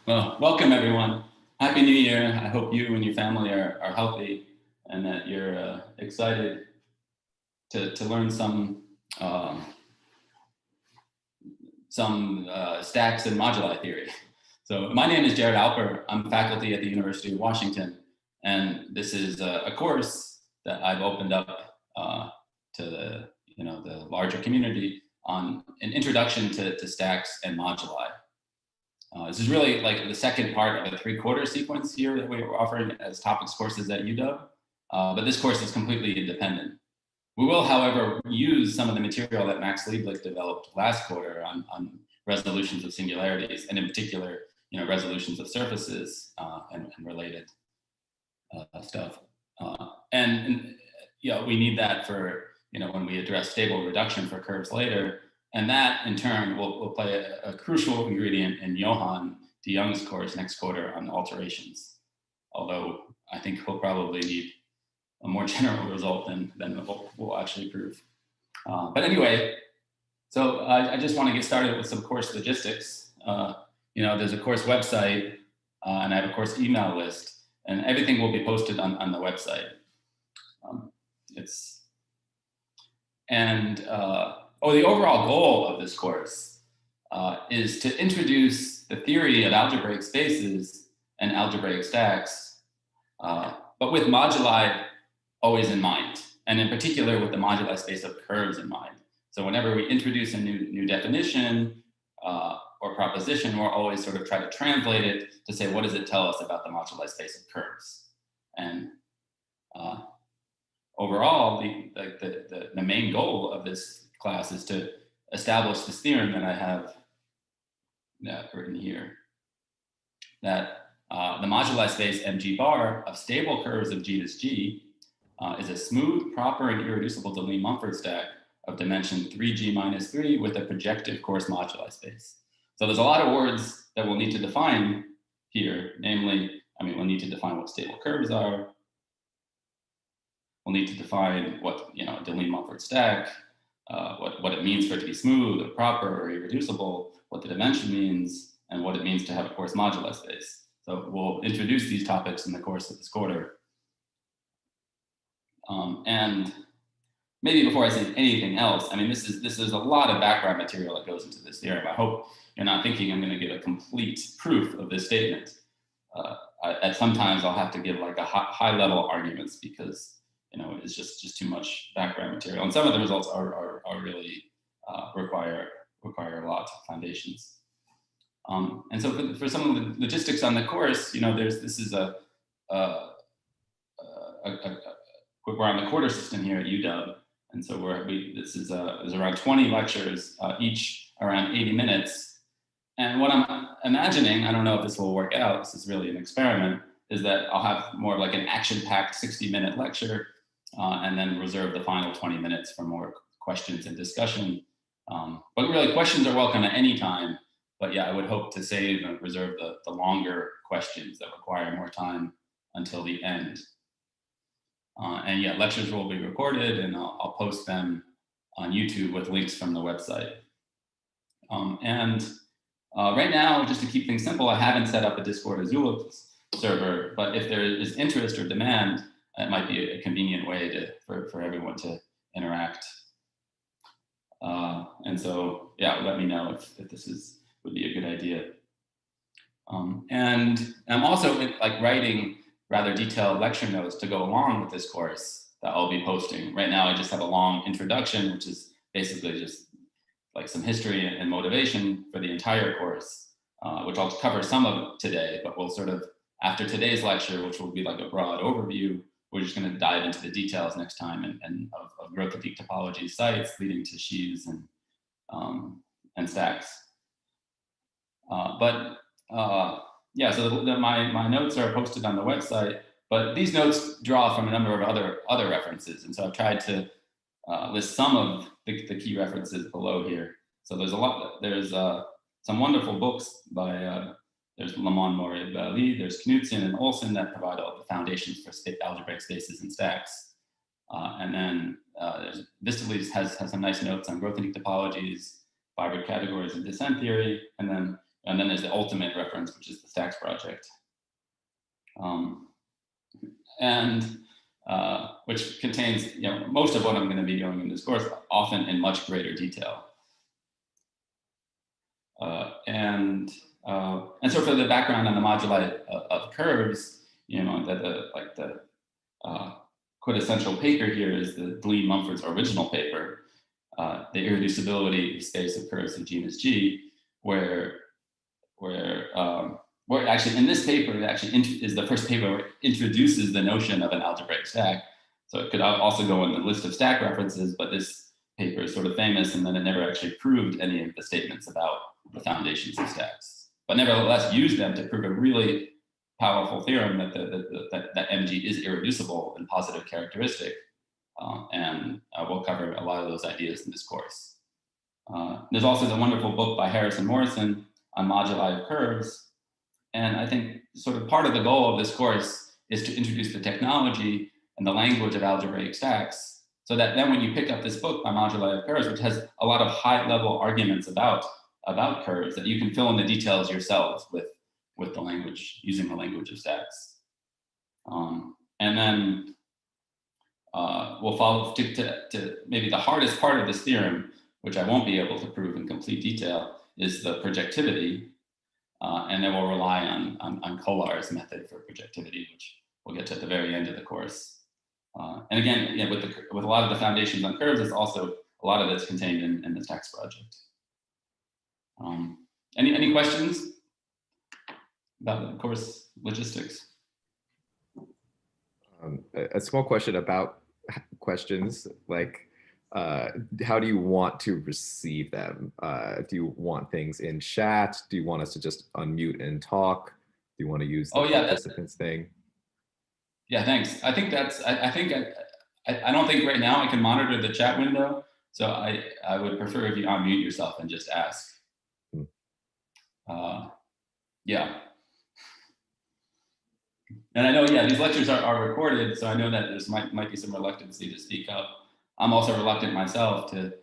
Well, welcome everyone. Happy New Year. I hope you and your family are healthy and that you're excited to learn some stacks and moduli theory. So my name is Jarod Alper. I'm faculty at the University of Washington, and this is a course that I've opened up to the larger community on an introduction to stacks and moduli. This is really like the second part of a 3/4 sequence here that we're offering as topics courses at UW, but this course is completely independent. We will, however, use some of the material that Max Lieblich developed last quarter on resolutions of singularities, and in particular, resolutions of surfaces and related stuff. We need that for when we address stable reduction for curves later. And that, in turn, will play a crucial ingredient in Johan de Jong's course next quarter on alterations. Although I think we'll probably need a more general result than we'll actually prove. But anyway, so I just want to get started with some course logistics. There's a course website, and I have a course email list, and everything will be posted on the website. The overall goal of this course is to introduce the theory of algebraic spaces and algebraic stacks, but with moduli always in mind, and in particular with the moduli space of curves in mind. So whenever we introduce a new definition or proposition, we'll always sort of try to translate it to say, what does it tell us about the moduli space of curves? And overall, the main goal of this class is to establish this theorem that I have written here, that the moduli space mg bar of stable curves of G to G is a smooth, proper, and irreducible Deligne-Mumford stack of dimension 3G minus 3 with a projective coarse moduli space. So there's a lot of words that we'll need to define here. Namely, we'll need to define what stable curves are. We'll need to define what a Deligne-Mumford stack, what it means for it to be smooth or proper or irreducible, what the dimension means, and what it means to have a coarse moduli space. So we'll introduce these topics in the course of this quarter. And maybe before I say anything else, this is a lot of background material that goes into this theorem. I hope you're not thinking I'm going to give a complete proof of this statement. At sometimes I'll have to give like a high level arguments because it's just too much background material, and some of the results are really require a lot of foundations. And so for some of the logistics on the course, we're on the quarter system here at UW, and so there's around 20 lectures, each around 80 minutes. And what I'm imagining, I don't know if this will work out, this is really an experiment, is that I'll have more like an action-packed 60-minute lecture, and then reserve the final 20 minutes for more questions and discussion. But really, questions are welcome at any time. But yeah, I would hope to save and reserve the longer questions that require more time until the end. And yeah, lectures will be recorded, and I'll post them on YouTube with links from the website. Right now, just to keep things simple, I haven't set up a Discord or Zulip server, but if there is interest or demand, it might be a convenient way for everyone to interact. And so, yeah, let me know if this would be a good idea. And I'm also writing rather detailed lecture notes to go along with this course that I'll be posting. Right now, I just have a long introduction, which is basically just like some history and motivation for the entire course, which I'll cover some of today, but we'll sort of, after today's lecture, which will be like a broad overview, we're just going to dive into the details next time and of growth critique topology sites leading to sheaves and stacks. Yeah, so my notes are posted on the website, but these notes draw from a number of other references, and so I've tried to list some of the key references below here. So there's some wonderful books by there's Lamont Moribali, there's Knudsen and Olsen that provide all the foundations for algebraic spaces and stacks. And then Vistales has some nice notes on growth critique topologies, fiber categories and descent theory. And then And then there's the ultimate reference, which is the stacks project. Which contains, most of what I'm going to be doing in this course, often in much greater detail. And so for the background on the moduli of curves, the quintessential paper here is the Dlean-Mumford's original paper, the irreducibility of space of curves of genus G, where actually in this paper, it actually is the first paper where it introduces the notion of an algebraic stack. So it could also go in the list of stack references, but this paper is sort of famous, and then it never actually proved any of the statements about the foundations of stacks, but nevertheless used them to prove a really powerful theorem that MG is irreducible and positive characteristic. And we'll cover a lot of those ideas in this course. There's also the wonderful book by Harris and Morrison on moduli of curves. And I think sort of part of the goal of this course is to introduce the technology and the language of algebraic stacks, so that then when you pick up this book by moduli of curves, which has a lot of high-level arguments about curves, that you can fill in the details yourselves with the language, using the language of stacks. And then we'll follow to maybe the hardest part of this theorem, which I won't be able to prove in complete detail, is the projectivity. And then we'll rely on Kolar's method for projectivity, which we'll get to at the very end of the course. And again, with a lot of the foundations on curves, it's also a lot of it's contained in the stacks project. Any questions about the course logistics? A small question about questions, like how do you want to receive them? Do you want things in chat? Do you want us to just unmute and talk? Do you want to use the participants thing? Yeah, thanks. I think that's, I don't think right now I can monitor the chat window. So I would prefer if you unmute yourself and just ask. Yeah. And I know, these lectures are recorded, so I know that there might be some reluctance to speak up. I'm also reluctant myself to,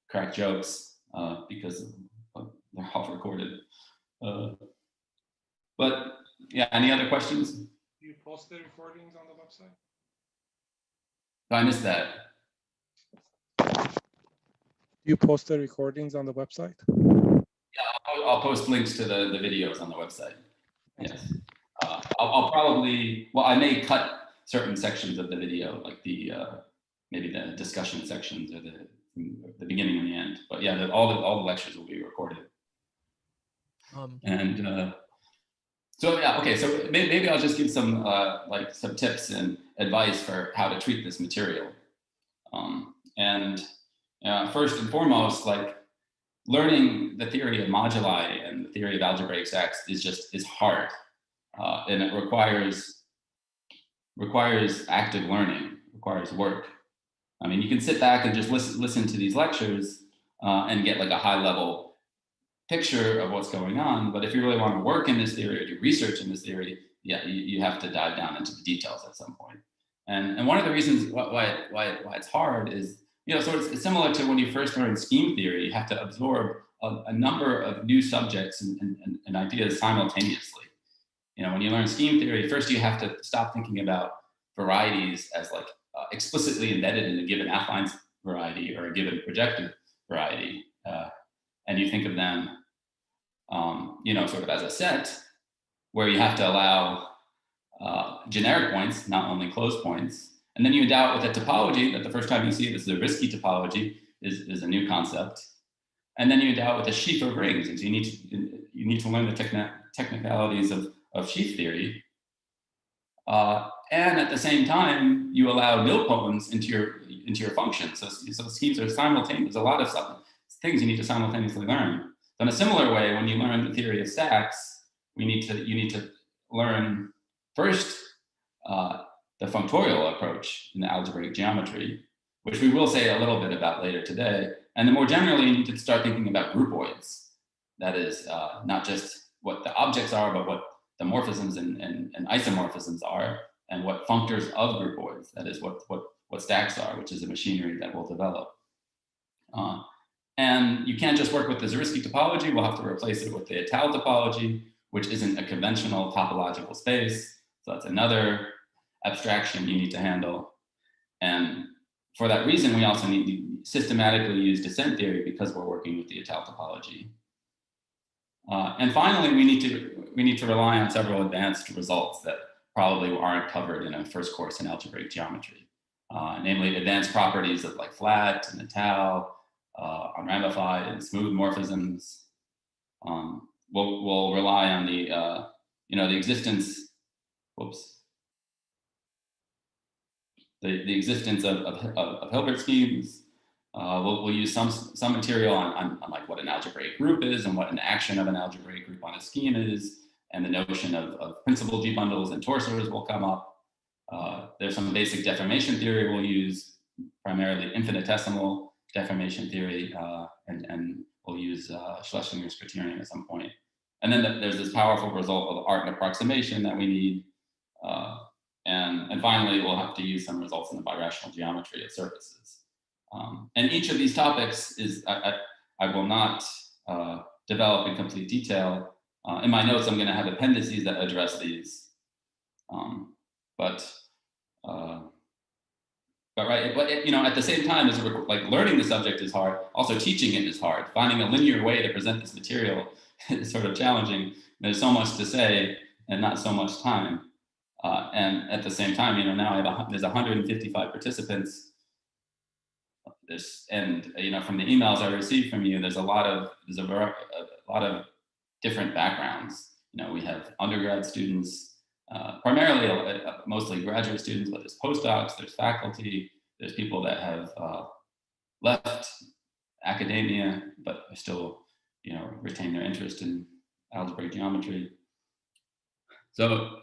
crack jokes because they're all recorded. But yeah, any other questions? Do you post the recordings on the website? I missed that. Do you post the recordings on the website? Yeah, I'll post links to the videos on the website. Yes. I'll probably, I may cut certain sections of the video, like the maybe the discussion sections or the beginning and the end. But yeah, all the lectures will be recorded. So yeah, okay. So maybe I'll just give some some tips and advice for how to treat this material. First and foremost, learning the theory of moduli and the theory of algebraic stacks is hard, and it requires active learning, requires work. I mean, you can sit back and just listen to these lectures and get a high level picture of what's going on. But if you really want to work in this theory or do research in this theory, you have to dive down into the details at some point. And one of the reasons why it's hard is, so it's similar to when you first learn scheme theory. You have to absorb a number of new subjects and ideas simultaneously. When you learn scheme theory, first you have to stop thinking about varieties as explicitly embedded in a given affine variety or a given projective variety. And you think of them, sort of as a set where you have to allow generic points, not only closed points. And then you endow it with a topology that the first time you see this is a risky topology, is a new concept. And then you endow it with a sheaf of rings. And so you need to learn the technicalities of sheaf theory. And at the same time, you allow nilpotents into your function. So schemes are simultaneous. There's a lot of things you need to simultaneously learn. So in a similar way, when you learn the theory of stacks, you need to learn first the functorial approach in the algebraic geometry, which we will say a little bit about later today. And then more generally, you need to start thinking about groupoids. That is not just what the objects are, but what the morphisms and isomorphisms are, and what functors of groupoids, that is what stacks are, which is a machinery that we'll develop. And you can't just work with the Zariski topology. We'll have to replace it with the Ital topology, which isn't a conventional topological space. So that's another abstraction you need to handle. And for that reason, we also need to systematically use descent theory because we're working with the Ital topology. And finally, we need to rely on several advanced results that probably aren't covered in a first course in algebraic geometry, namely advanced properties of like flat and Ital, unramified and smooth morphisms. We'll rely on the the existence. Whoops. The existence of Hilbert schemes. We'll use some material on like what an algebraic group is and what an action of an algebraic group on a scheme is, and the notion of principal G bundles and torsors will come up. There's some basic deformation theory we'll use, primarily infinitesimal deformation theory, and we'll use Schlesinger's criterion at some point. And then there's this powerful result of art and approximation that we need. And finally, we'll have to use some results in the birational geometry of surfaces. And each of these topics is, I will not develop in complete detail. In my notes, I'm going to have appendices that address these. But at the same time, as like learning the subject is hard, also teaching it is hard. Finding a linear way to present this material is sort of challenging. There's so much to say and not so much time. And at the same time, now there's 155 participants. And from the emails I received from you, there's a lot of different backgrounds. We have undergrad students, primarily mostly graduate students, but there's postdocs, there's faculty, there's people that have left academia, but still, retain their interest in algebraic geometry. So,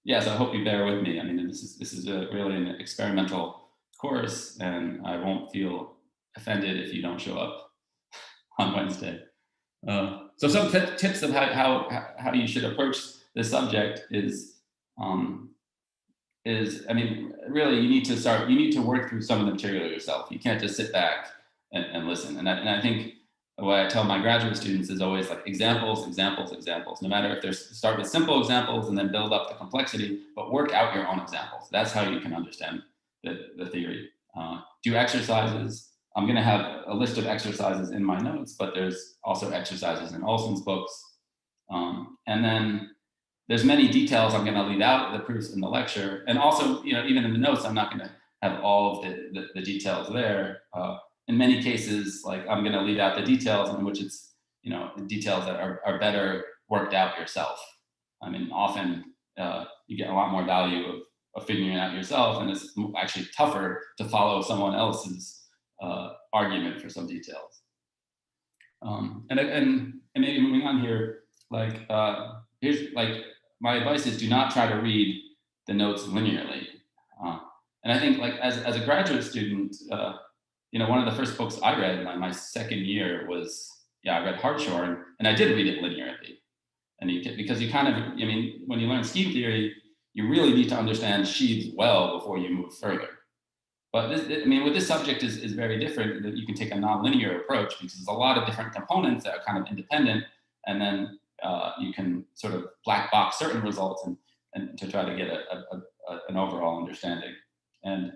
yes, I hope you bear with me. I mean, this is really an experimental course, and I won't feel offended if you don't show up on Wednesday. So some tips of how you should approach this subject is, really you need to work through some of the material yourself. You can't just sit back and listen. And I think what I tell my graduate students is always like examples. No matter if start with simple examples and then build up the complexity, but work out your own examples. That's how you can understand the theory. Do exercises. I'm going to have a list of exercises in my notes, but there's also exercises in Olson's books. And then there's many details I'm going to leave out of the proofs in the lecture. And also, even in the notes, I'm not going to have all of the details there. In many cases, like I'm going to leave out the details in which it's, details that are better worked out yourself. I mean, often you get a lot more value of figuring it out yourself, and it's actually tougher to follow someone else's argument for some details. And maybe moving on here, here's my advice is do not try to read the notes linearly. And I think as a graduate student, one of the first books I read in my second year was, I read Hartshorne, and I did read it linearly. And because you kind of, when you learn scheme theory, you really need to understand sheaves well before you move further. But with this subject is very different. That you can take a nonlinear approach because there's a lot of different components that are kind of independent, and then you can sort of black box certain results and to try to get an overall understanding. And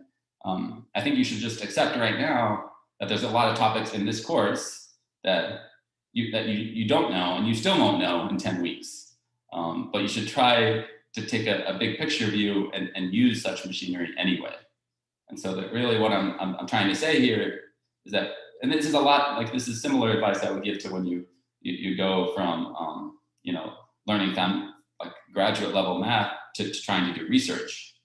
I think you should just accept right now that there's a lot of topics in this course that you don't know, and you still won't know in 10 weeks. But you should try to take a big picture view and use such machinery anyway. And so that really what I'm trying to say here is that, and this is a lot, this is similar advice I would give to when you go from, learning graduate level math to trying to do research.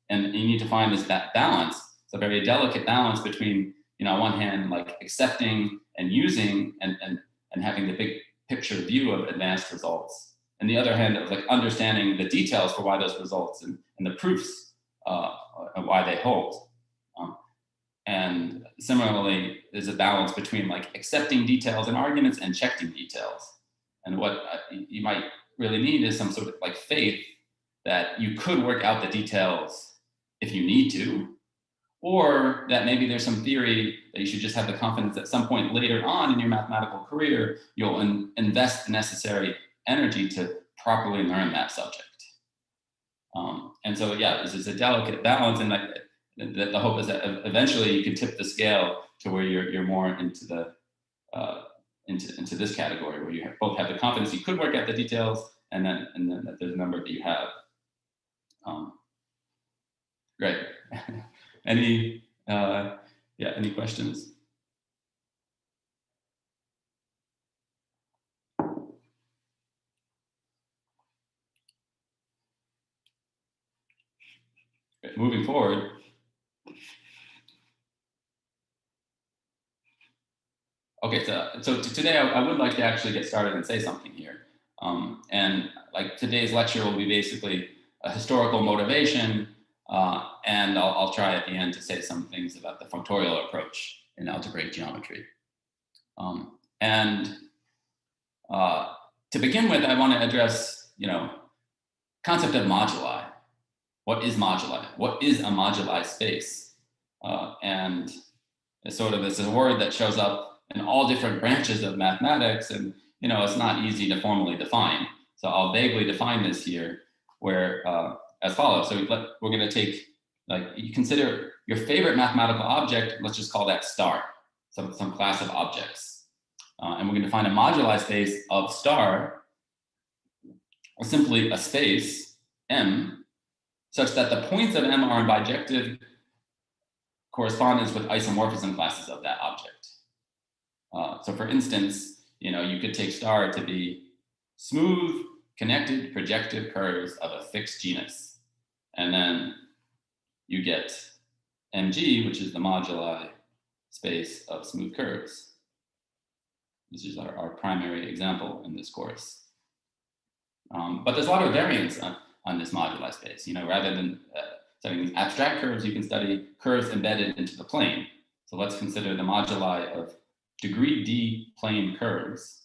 And you need to find that balance. It's a very delicate balance between, on one hand, accepting and using and having the big picture view of advanced results. And the other hand, of understanding the details for why those results and the proofs and why they hold. And similarly, there's a balance between accepting details and arguments and checking details. And what you might really need is some sort of faith that you could work out the details if you need to, or that maybe there's some theory that you should just have the confidence at some point later on in your mathematical career, you'll invest the necessary energy to properly learn that subject. And so, yeah, this is a delicate balance, and the hope is that eventually you can tip the scale to where you're more into the into this category, where you both have the confidence you could work out the details, and then that there's a number that you have. Great. Any any questions? Great. Moving forward. Okay, so today I would like to actually get started and say something here. And like today's lecture will be basically a historical motivation, and I'll try at the end to say some things about the functorial approach in algebraic geometry. To begin with, I want to address, concept of moduli. What is moduli? What is a moduli space? And it's a word that shows up in all different branches of mathematics, and it's not easy to formally define. So I'll vaguely define this here, where as follows. So we're going to take, you consider your favorite mathematical object. Let's just call that star, some class of objects, and we're going to find a moduli space of star, or simply a space M, such that the points of M are in bijective correspondence with isomorphism classes of that object. So for instance, you could take star to be smooth, connected projective curves of a fixed genus. And then you get MG, which is the moduli space of smooth curves. This is our primary example in this course. But there's a lot of variance on this moduli space. Rather than studying these abstract curves, you can study curves embedded into the plane. So let's consider the moduli of degree D plane curves.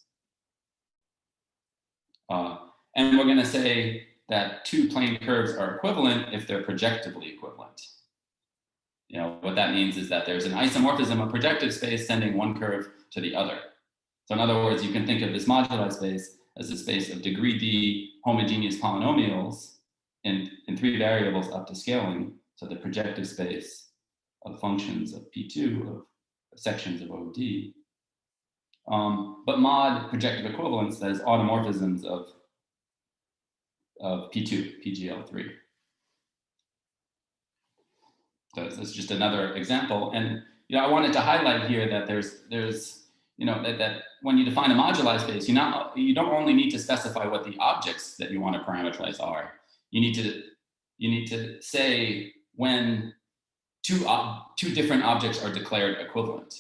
And we're going to say that two plane curves are equivalent if they're projectively equivalent. What that means is that there's an isomorphism of projective space sending one curve to the other. So in other words, you can think of this moduli space as a space of degree D homogeneous polynomials in 3 variables up to scaling. So the projective space of functions of P2 of sections of OD. But mod projective equivalence, that is automorphisms of P2, PGL3. So this is just another example. And I wanted to highlight here that there's that when you define a moduli space, you don't only need to specify what the objects that you want to parameterize are. You need to say when two different objects are declared equivalent.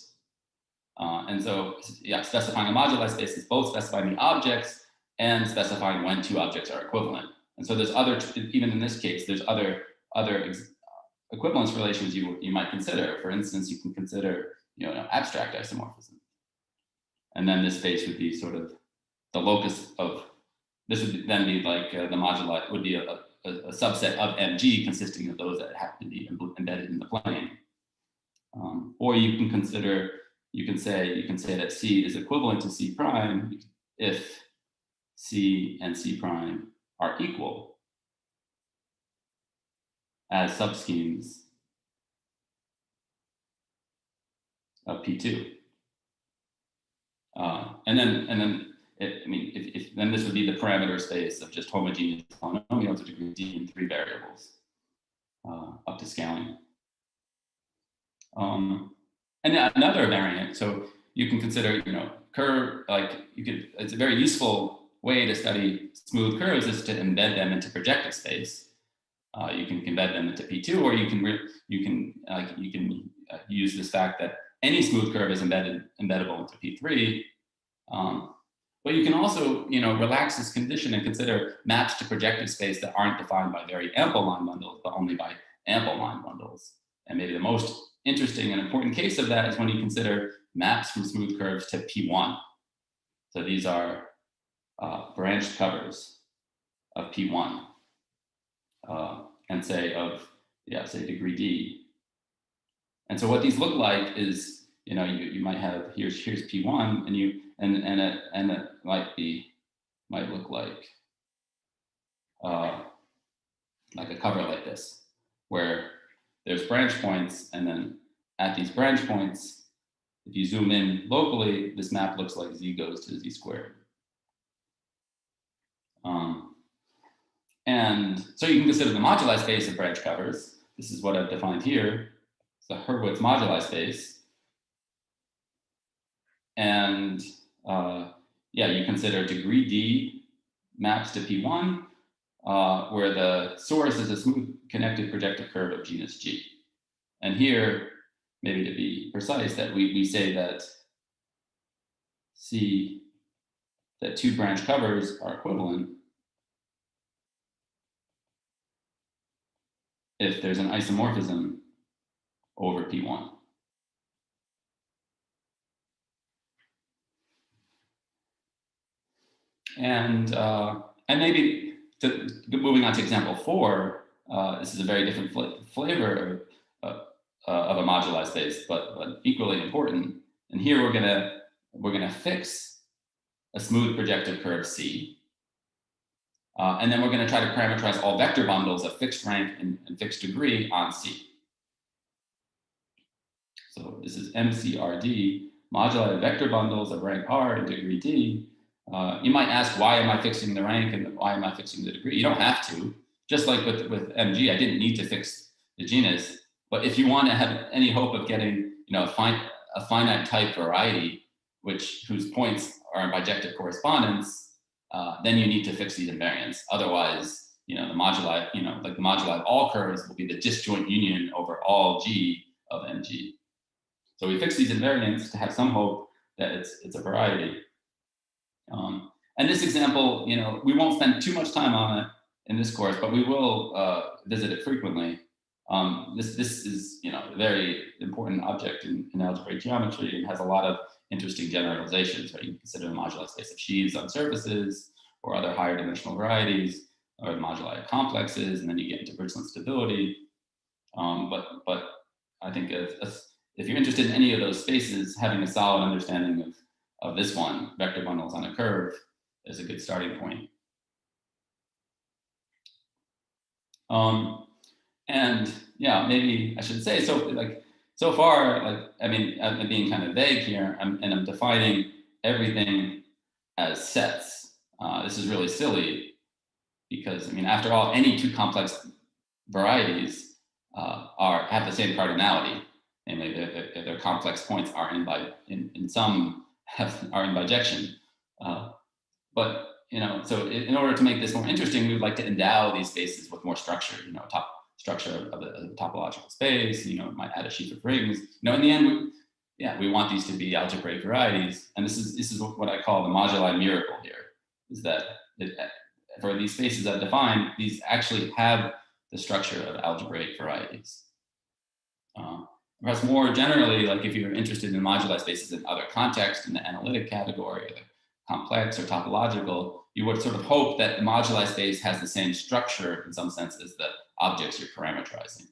And so, specifying a moduli space is both specifying the objects and specifying when two objects are equivalent. And so there's even in this case, there's other equivalence relations you might consider. For instance, you can consider abstract isomorphism. And then this space would be sort of the locus of, this would then be like the moduli would be a subset of MG consisting of those that have to be embedded in the plane. Or you can say that C is equivalent to C prime if C and C prime are equal as subschemes of P2. And then then this would be the parameter space of just homogeneous polynomials of degree D in 3 variables up to scaling. And another variant, so you can consider, curve, it's a very useful way to study smooth curves is to embed them into projective space. You can embed them into P2, or you can use this fact that any smooth curve is embeddable into P3. But you can also, relax this condition and consider maps to projective space that aren't defined by very ample line bundles, but only by ample line bundles. And maybe the most interesting and important case of that is when you consider maps from smooth curves to P1. So these are branched covers of P1, and say degree D. And so what these look like is, you might have, here's P1, and it might look like a cover like this, where there's branch points, and then at these branch points, if you zoom in locally, this map looks like z goes to z squared. And so you can consider the moduli space of branch covers. This is what I've defined here. It's the Hurwitz moduli space. And you consider degree D maps to P1, where the source is a smooth connected projective curve of genus G. And here, maybe to be precise, that we say that that two branch covers are equivalent if there's an isomorphism over P1. And maybe moving on to example 4, this is a very different flavor of a moduli space, but equally important. And here we're gonna fix a smooth projective curve C, and then we're gonna try to parameterize all vector bundles of fixed rank and fixed degree on C. So this is MCRD, moduli of vector bundles of rank R and degree D. You might ask, why am I fixing the rank and why am I fixing the degree? You don't have to. Just like with MG, I didn't need to fix the genus. But if you want to have any hope of getting, a finite type variety, whose points are in bijective correspondence, then you need to fix these invariants. Otherwise, the moduli, like the moduli of all curves will be the disjoint union over all G of MG. So we fix these invariants to have some hope that it's a variety. And this example, we won't spend too much time on it in this course, but we will visit it frequently. This is, a very important object in algebraic geometry and has a lot of interesting generalizations, right? You can consider the moduli space of sheaves on surfaces or other higher dimensional varieties, or the moduli of complexes, and then you get into Birchland stability. But I think if you're interested in any of those spaces, having a solid understanding of this one, vector bundles on a curve, is a good starting point. And yeah, maybe I should say, so far, I'm being kind of vague here, and I'm defining everything as sets. This is really silly because, after all, any two complex varieties have the same cardinality, namely their complex points are in some are in bijection. But so in order to make this more interesting, we would like to endow these spaces with more structure. Structure of a topological space. Might add a sheaf of rings. In the end, we want these to be algebraic varieties, and this is what I call the moduli miracle here. Is that for these spaces I've defined, these actually have the structure of algebraic varieties. Perhaps more generally, like if you're interested in moduli spaces in other contexts, in the analytic category, or the complex or topological, you would sort of hope that the moduli space has the same structure in some sense as the objects you're parameterizing.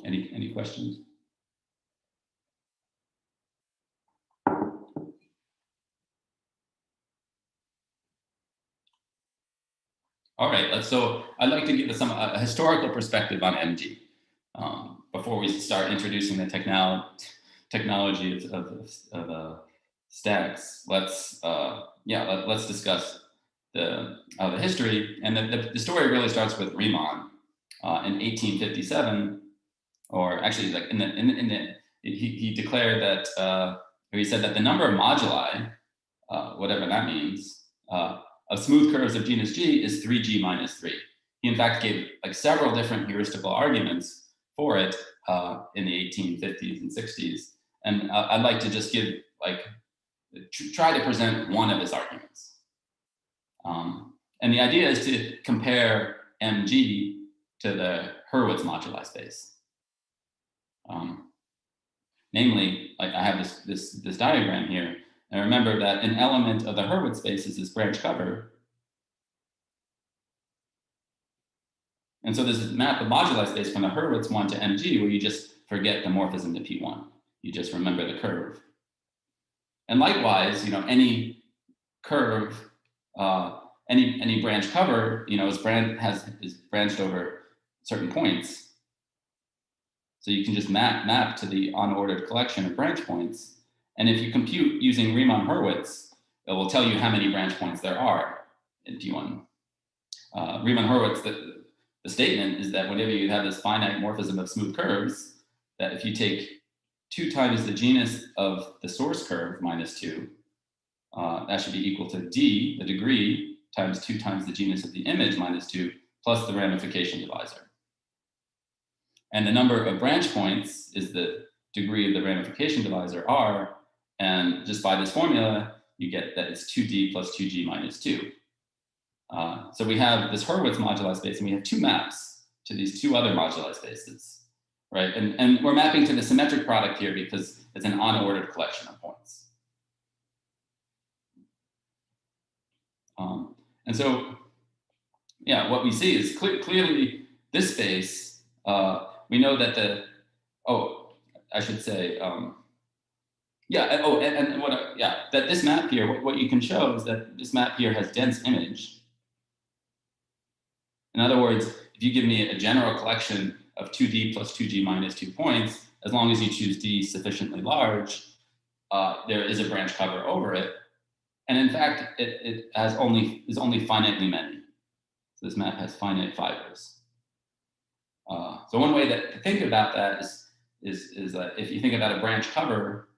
Any questions? All right, so I'd like to give a historical perspective on MG before we start introducing the technology of stacks. Let's discuss the history, and the story really starts with Riemann in 1857, or actually, like he declared that he said that the number of moduli, whatever that means, of smooth curves of genus G is 3G minus 3. He in fact gave several different heuristical arguments for it in the 1850s and 60s, and I'd like to just try to present one of his arguments. And the idea is to compare MG to the Hurwitz moduli space. Namely, I have this diagram here, and remember that an element of the Hurwitz space is this branch cover, And so this is map of moduli space from the Hurwitz one to MG, where you just forget the morphism to P1. You just remember the curve. And likewise, any curve, any branch cover, is branched over certain points. So you can just map to the unordered collection of branch points. And if you compute using Riemann-Hurwitz, it will tell you how many branch points there are in P1. Riemann-Hurwitz, the statement is that whenever you have this finite morphism of smooth curves, that if you take 2 times the genus of the source curve minus 2, that should be equal to d, the degree, times 2 times the genus of the image minus 2, plus the ramification divisor. And the number of branch points is the degree of the ramification divisor r, and just by this formula, you get that it's 2d plus 2g minus 2. So we have this Hurwitz moduli space, and we have 2 maps to these 2 other moduli spaces, right? And we're mapping to the symmetric product here because it's an unordered collection of points. And so, yeah, what we see is clearly this space, we know that that this map here, what you can show is that this map here has dense image. In other words, if you give me a general collection of 2d plus 2g minus 2 points, as long as you choose d sufficiently large, there is a branch cover over it. And in fact, it is only finitely many. So this map has finite fibers. So one way to think about that is that if you think about a branch cover,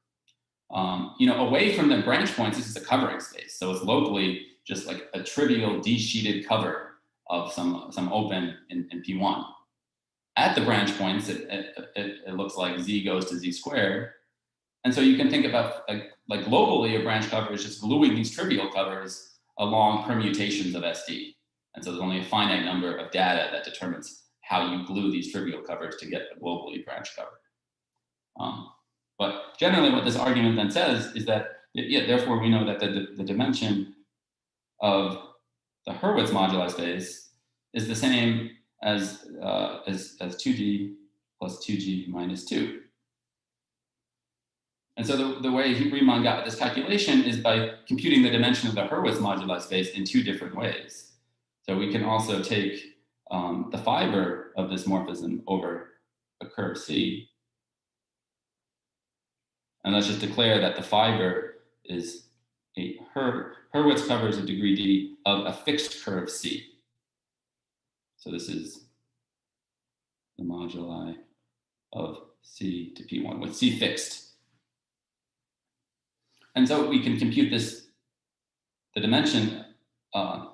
away from the branch points, this is a covering space. So it's locally just like a trivial d-sheeted cover of some open in P1. At the branch points, it looks like z goes to z squared. And so you can think about like globally, a branch cover is just gluing these trivial covers along permutations of SD. And so there's only a finite number of data that determines how you glue these trivial covers to get a globally branch cover. But generally what this argument then says is that, therefore we know that the dimension of the Hurwitz moduli space is the same as 2d plus 2g minus 2. And so the way Riemann got this calculation is by computing the dimension of the Hurwitz moduli space in 2 different ways. So we can also take the fiber of this morphism over a curve C. And let's just declare that the fiber is Hurwitz covers a degree d of a fixed curve C. So this is the moduli of C to P1 with C fixed. And so we can compute the dimension of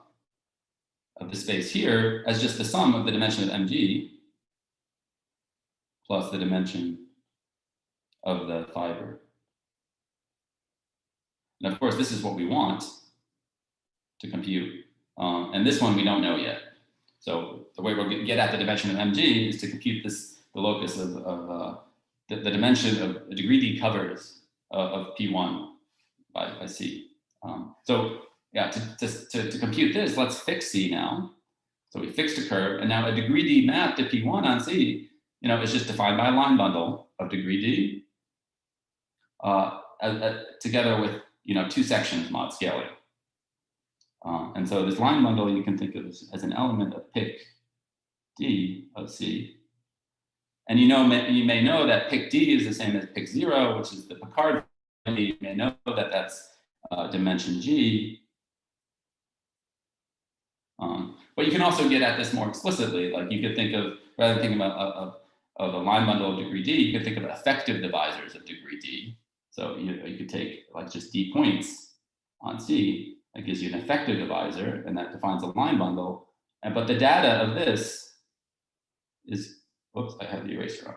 the space here as just the sum of the dimension of MG plus the dimension of the fiber. And of course, this is what we want to compute. And this one we don't know yet. So the way we're going to get at the dimension of MG is to compute the locus of the dimension of a degree d covers of P1 by C. So yeah, to compute this, let's fix C now. So we fixed a curve, and now a degree d map to P1 on C, is just defined by a line bundle of degree d together with 2 sections mod scaling. And so this line bundle you can think of as an element of pic d of C. And you may know that pic d is the same as pic 0, which is the Picard. You may know that that's dimension G. But you can also get at this more explicitly. Like you could think of, rather than thinking of a line bundle of degree d, you could think of effective divisors of degree d. So you could take like just d points on C. That gives you an effective divisor, and that defines a line bundle. But the data of this is, whoops, I have the eraser on.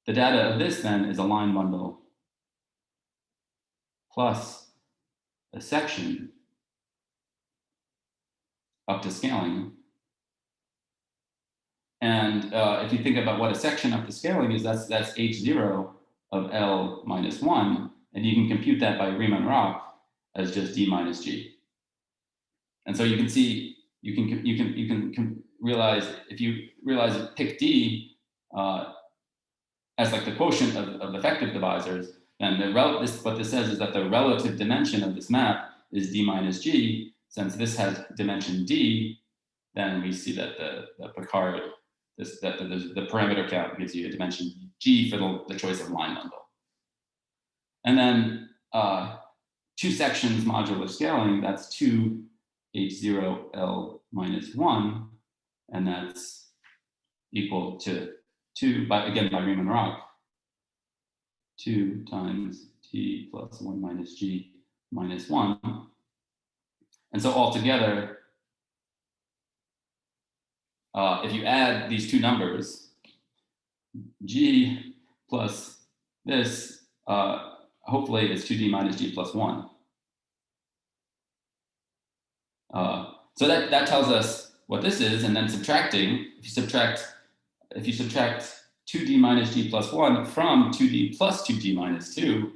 The data of this then is a line bundle plus a section up to scaling. And if you think about what a section up to scaling is, that's H0 of L minus 1. And you can compute that by Riemann-Roch as just D minus G. And so you can see you can realize, if you realize pick D as like the quotient of effective divisors, then what this says is that the relative dimension of this map is D minus G. Since this has dimension D, then we see that the Picard, the parameter count gives you a dimension G for the choice of line bundle. And then two sections modular scaling, that's 2 H0L minus 1, and that's equal to 2, by Riemann-Roch, 2 times T plus 1 minus G minus 1. And so altogether, if you add these two numbers, G plus this, hopefully it's 2D minus G plus 1. So that tells us what this is, and then subtracting, if you subtract 2D minus G plus 1 from 2D plus 2G minus 2,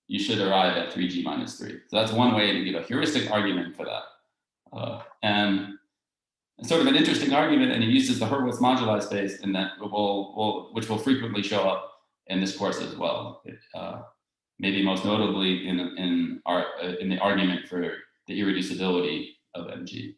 you should arrive at 3G minus 3. So that's one way to give a heuristic argument for that. And sort of an interesting argument, and it uses the Hurwitz moduli space, and that which will frequently show up in this course as well. Maybe most notably in the argument for the irreducibility of MG.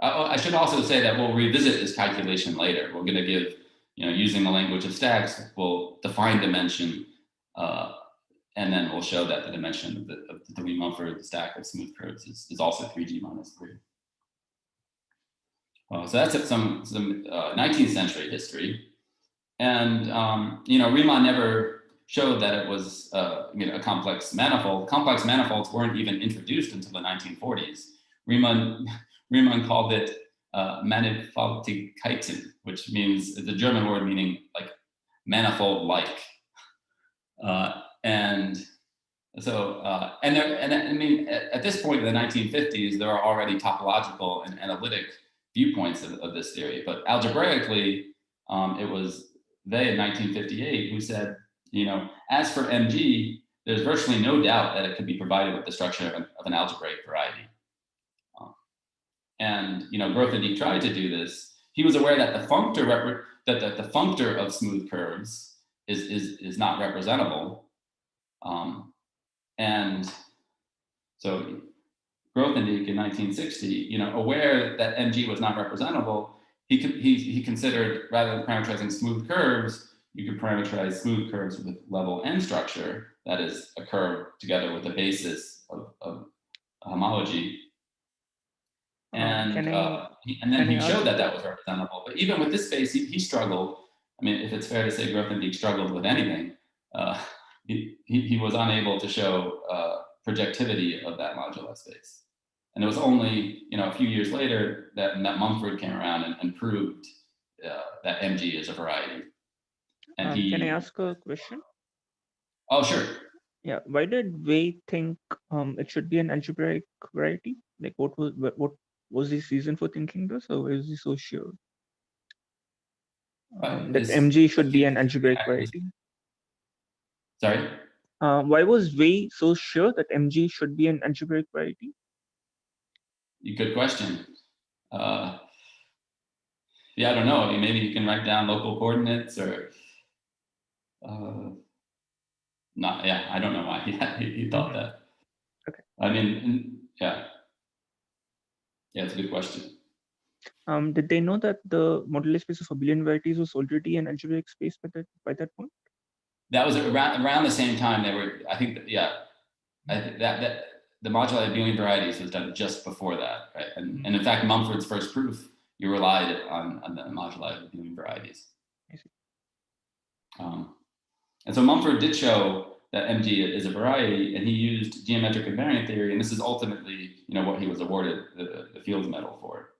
I should also say that we'll revisit this calculation later. We're going to give, using the language of stacks, we'll define dimension, and then we'll show that the dimension of the Riemann-Mumford stack of smooth curves is also 3G minus 3. So that's some 19th century history. And, Riemann never showed that it was a complex manifold. Complex manifolds weren't even introduced until the 1940s. Riemann called it Mannigfaltigkeiten, which means the German word meaning like manifold-like. And at this point in the 1950s, there are already topological and analytic viewpoints of this theory, but algebraically, it was they in 1958 who said, as for MG, there's virtually no doubt that it could be provided with the structure of an algebraic variety. Grothendieck tried to do this. He was aware that the functor of smooth curves is not representable. And so Grothendieck in 1960, aware that MG was not representable, he considered, rather than parameterizing smooth curves, you could parameterize smooth curves with level n structure, that is a curve together with a basis of homology. And then he showed that was representable. But even with this space, he struggled. I mean, if it's fair to say Grothendieck struggled with anything, he was unable to show projectivity of that moduli space. And it was only a few years later that Mumford came around and proved that MG is a variety. And can I ask a question? Oh, sure. Yeah. Why did Way think it should be an algebraic variety? Like, what was his reason for thinking this, or is he so sure that MG should be an algebraic variety? Sorry? Why was Way so sure that MG should be an algebraic variety? Good question. I don't know. I mean, maybe you can write down local coordinates or not. Yeah, I don't know why he thought that. Okay. I mean, yeah, it's a good question. Did they know that the moduli space of abelian varieties was already an algebraic space by that point? That was around the same time they were. I think that the moduli of abelian varieties was done just before that, right? And in fact, Mumford's first proof, you relied on the moduli of abelian varieties. I see. And so Mumford did show that MG is a variety, and he used geometric invariant theory, and this is ultimately, what he was awarded the Fields Medal for.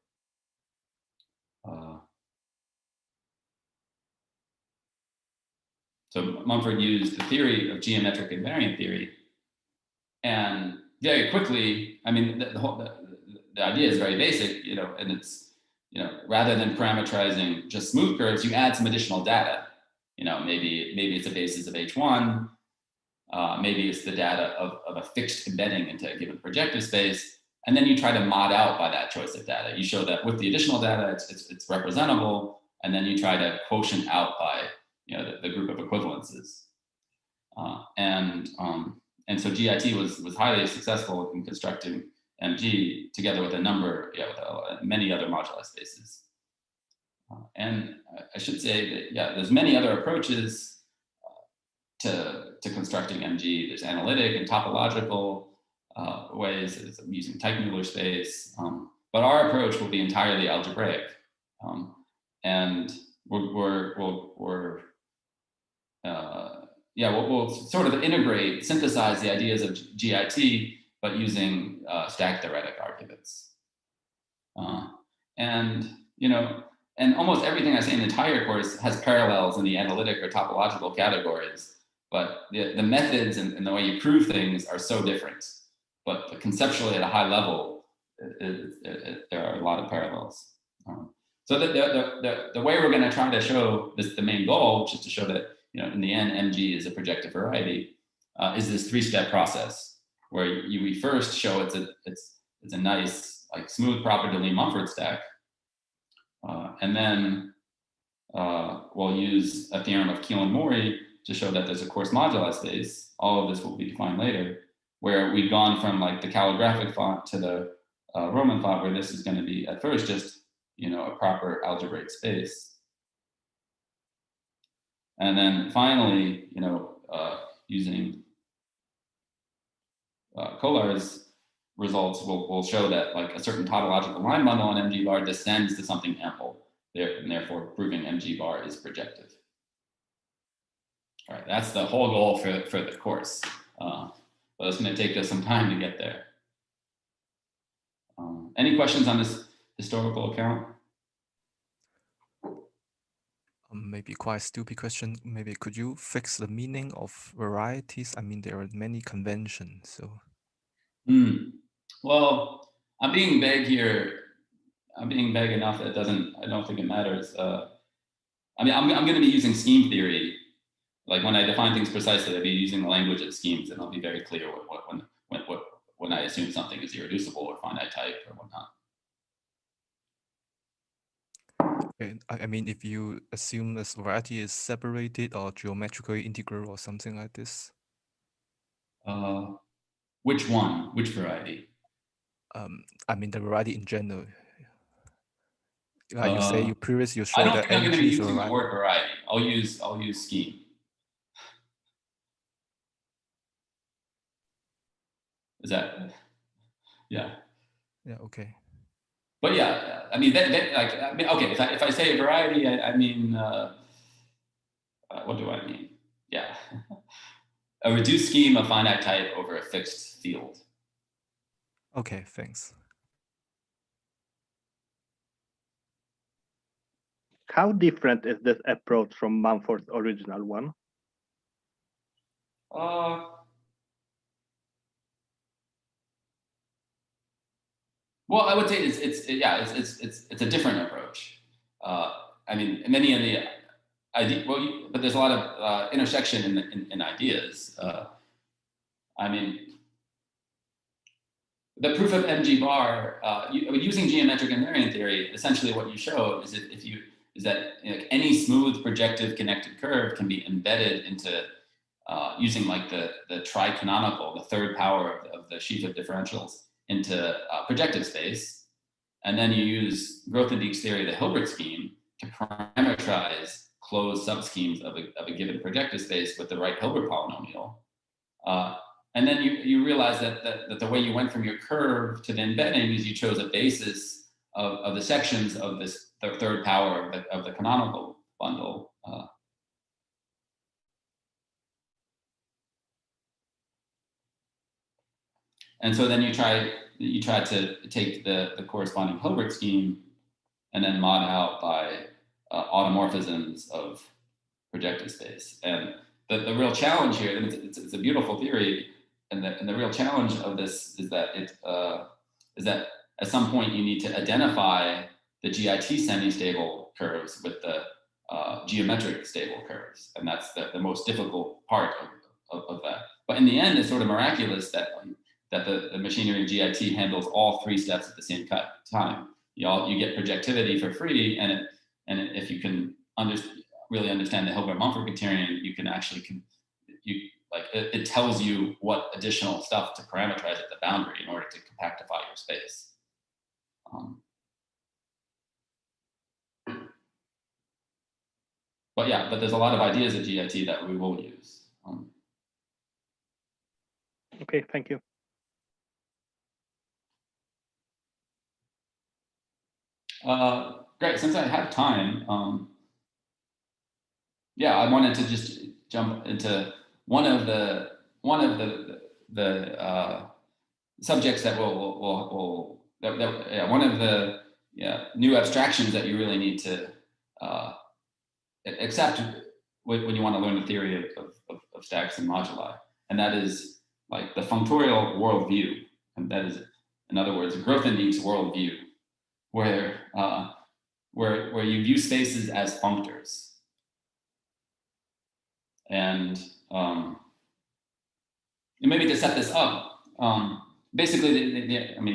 So Mumford used the theory of geometric invariant theory, and very quickly, I mean, the idea is very basic, and it's, rather than parameterizing just smooth curves, you add some additional data. Maybe it's a basis of H1, maybe it's the data of a fixed embedding into a given projective space. And then you try to mod out by that choice of data. You show that with the additional data, it's representable. And then you try to quotient out by the group of equivalences. And so GIT was highly successful in constructing MG together with a number, with many other moduli spaces. And I should say that, there's many other approaches to constructing MG. There's analytic and topological ways. It's using Teichmuller space. But our approach will be entirely algebraic. And we'll sort of integrate, synthesize the ideas of GIT, but using stack theoretic arguments. And almost everything I say in the entire course has parallels in the analytic or topological categories, but the methods and the way you prove things are so different. But conceptually at a high level, there are a lot of parallels. So the way we're going to try to show this, the main goal, which is to show that in the end MG is a projective variety, is this three-step process where we first show it's a nice smooth proper de Lee-Mumford stack, and then we'll use a theorem of Keelan-Morey to show that there's a coarse moduli space. All of this will be defined later, where we've gone from the calligraphic font to the Roman font, where this is going to be at first just a proper algebraic space. And then finally, using Kolar's results, will show that a certain tautological line bundle on MG bar descends to something ample, and therefore proving MG bar is projective. All right, that's the whole goal for the course. But it's going to take us some time to get there. Any questions on this historical account? Maybe quite a stupid question. Maybe could you fix the meaning of varieties? I mean, there are many conventions. So. Well, I'm being vague here. I'm being vague enough that I don't think it matters. I'm going to be using scheme theory. When I define things precisely, I'll be using the language of schemes, and I'll be very clear when I assume something is irreducible or finite type or whatnot. Okay. I mean, if you assume this variety is separated or geometrically integral or something like this. Which one? Which variety? I mean, the variety in general. Like you say, you previously showed I don't that think I'm going to be MG is using the word variety. I'll use scheme. Is that? Yeah. Yeah. Okay. But yeah, I mean, okay. If I say a variety, I mean, what do I mean? Yeah, a reduced scheme of finite type over a fixed field. Okay. Thanks. How different is this approach from Mumford's original one? Well, I would say it's a different approach. I mean, many of the but there's a lot of intersection in ideas. I mean, the proof of MG bar using geometric invariant theory. Essentially, what you show is that any smooth projective connected curve can be embedded into using the tricanonical, the third power of the sheaf of differentials, into projective space, and then you use growth index theory, the Hilbert scheme, to parameterize closed subschemes of a given projective space with the right Hilbert polynomial. And then you realize that the way you went from your curve to the embedding is you chose a basis of the sections of the third power of the canonical bundle. And so then you try to take the corresponding Hilbert scheme and then mod out by automorphisms of projective space. And the real challenge here, and it's a beautiful theory, and the real challenge of this is that at some point you need to identify the GIT semi-stable curves with the geometric stable curves, and that's the most difficult part of that. But in the end, it's sort of miraculous that the machinery in GIT handles all 3 steps at the same time. You get projectivity for free, and if you can really understand the Hilbert-Mumford criterion, you can actually it tells you what additional stuff to parameterize at the boundary in order to compactify your space. But there's a lot of ideas at GIT that we will use. Okay, thank you. Great. Since I have time, I wanted to just jump into one of the subjects that one of the new abstractions that you really need to accept when you want to learn the theory of stacks and moduli, and that is like the functorial worldview, and that is, in other words, Grothendieck's worldview, where you view spaces as functors. And maybe to set this up, basically,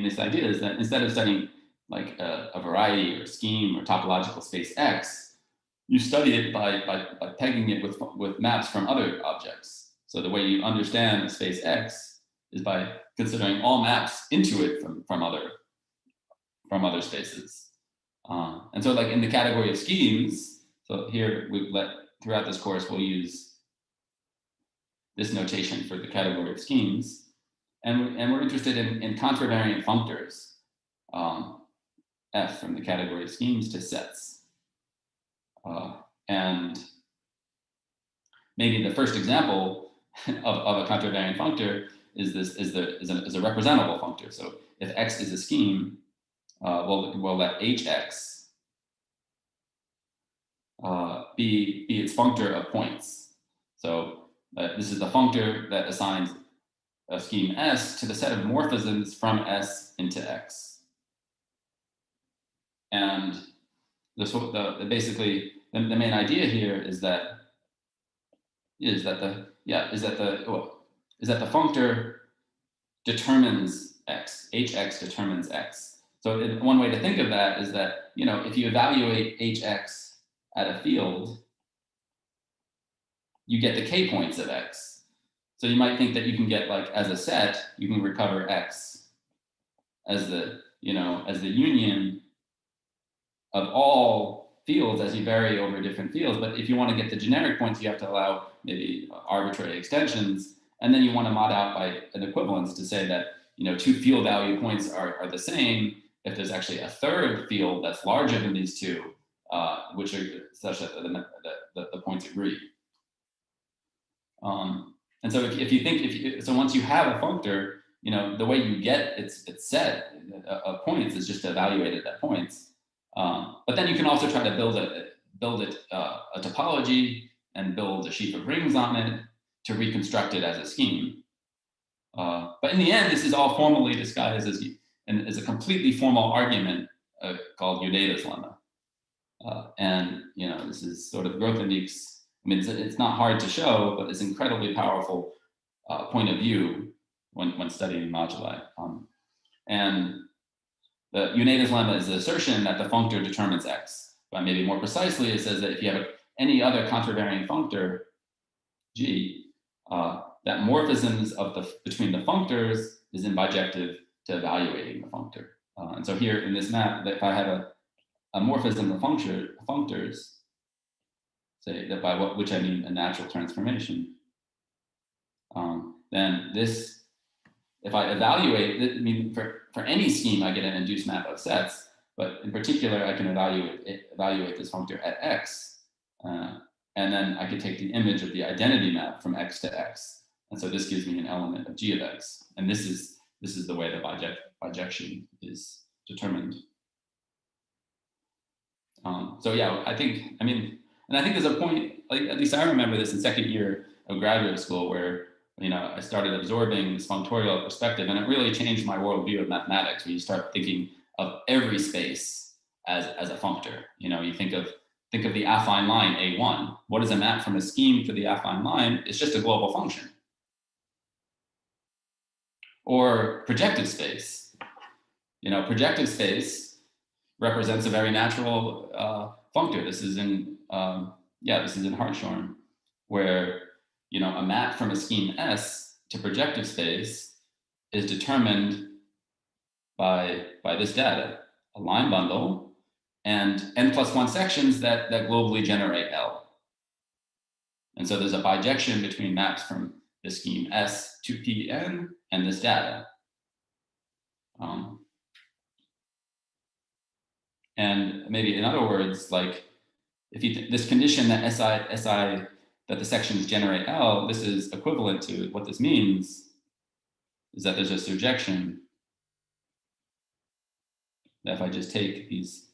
this idea is that instead of studying like a variety or scheme or topological space X, you study it by pegging it with maps from other objects. So the way you understand the space X is by considering all maps into it from other spaces. And so, like in the category of schemes, so here throughout this course we'll use this notation for the category of schemes, and we're interested in contravariant functors, F from the category of schemes to sets, and maybe the first example of a contravariant functor is a representable functor. So if X is a scheme, we'll let HX be its functor of points. So this is the functor that assigns a scheme S to the set of morphisms from S into X. And basically the main idea here is that the functor determines X. HX determines X. So one way to think of that is that, if you evaluate HX at a field, you get the K points of X. So you might think that you can get, like, as a set, you can recover X as the union of all fields as you vary over different fields. But if you want to get the generic points, you have to allow maybe arbitrary extensions. And then you want to mod out by an equivalence to say that, 2 field value points are the same if there's actually a third field that's larger than these 2, which are such that the points agree. And so so once you have a functor, the way you get its set of points is just to evaluate it at points. But then you can also try to build a topology and build a sheaf of rings on it to reconstruct it as a scheme. But in the end, this is all formally disguised as a completely formal argument called Udeda's lemma. And this is sort of Grothendieck's. It's not hard to show, but it's incredibly powerful point of view when studying moduli. And the Udeda's lemma is the assertion that the functor determines X. But maybe more precisely, it says that if you have any other contravariant functor, G, that morphisms between the functors is bijective to evaluating the functor. And so here in this map, if I have a morphism of functors, say that by which I mean a natural transformation, then this, if I evaluate, for any scheme, I get an induced map of sets, but in particular, I can evaluate this functor at X, and then I could take the image of the identity map from X to X. And so this gives me an element of G of X. And this is the way the bijection is determined. So yeah, I think there's a point, like, at least I remember this in second year of graduate school, where I started absorbing this functorial perspective, and it really changed my worldview of mathematics, where you start thinking of every space as a functor. You think of the affine line A1. What is a map from a scheme to the affine line? It's just a global function. or projective space. You know, projective space represents a very natural functor. This is in this is in Hartshorne, where, you know, a map from a scheme S to projective space is determined by this data, a line bundle and n+1 sections that globally generate L. And so there's a bijection between maps from the scheme S to Pn and this data. And maybe in other words, like if you this condition that SI that the sections generate L, this is equivalent to what this means is that there's a surjection that if I just take these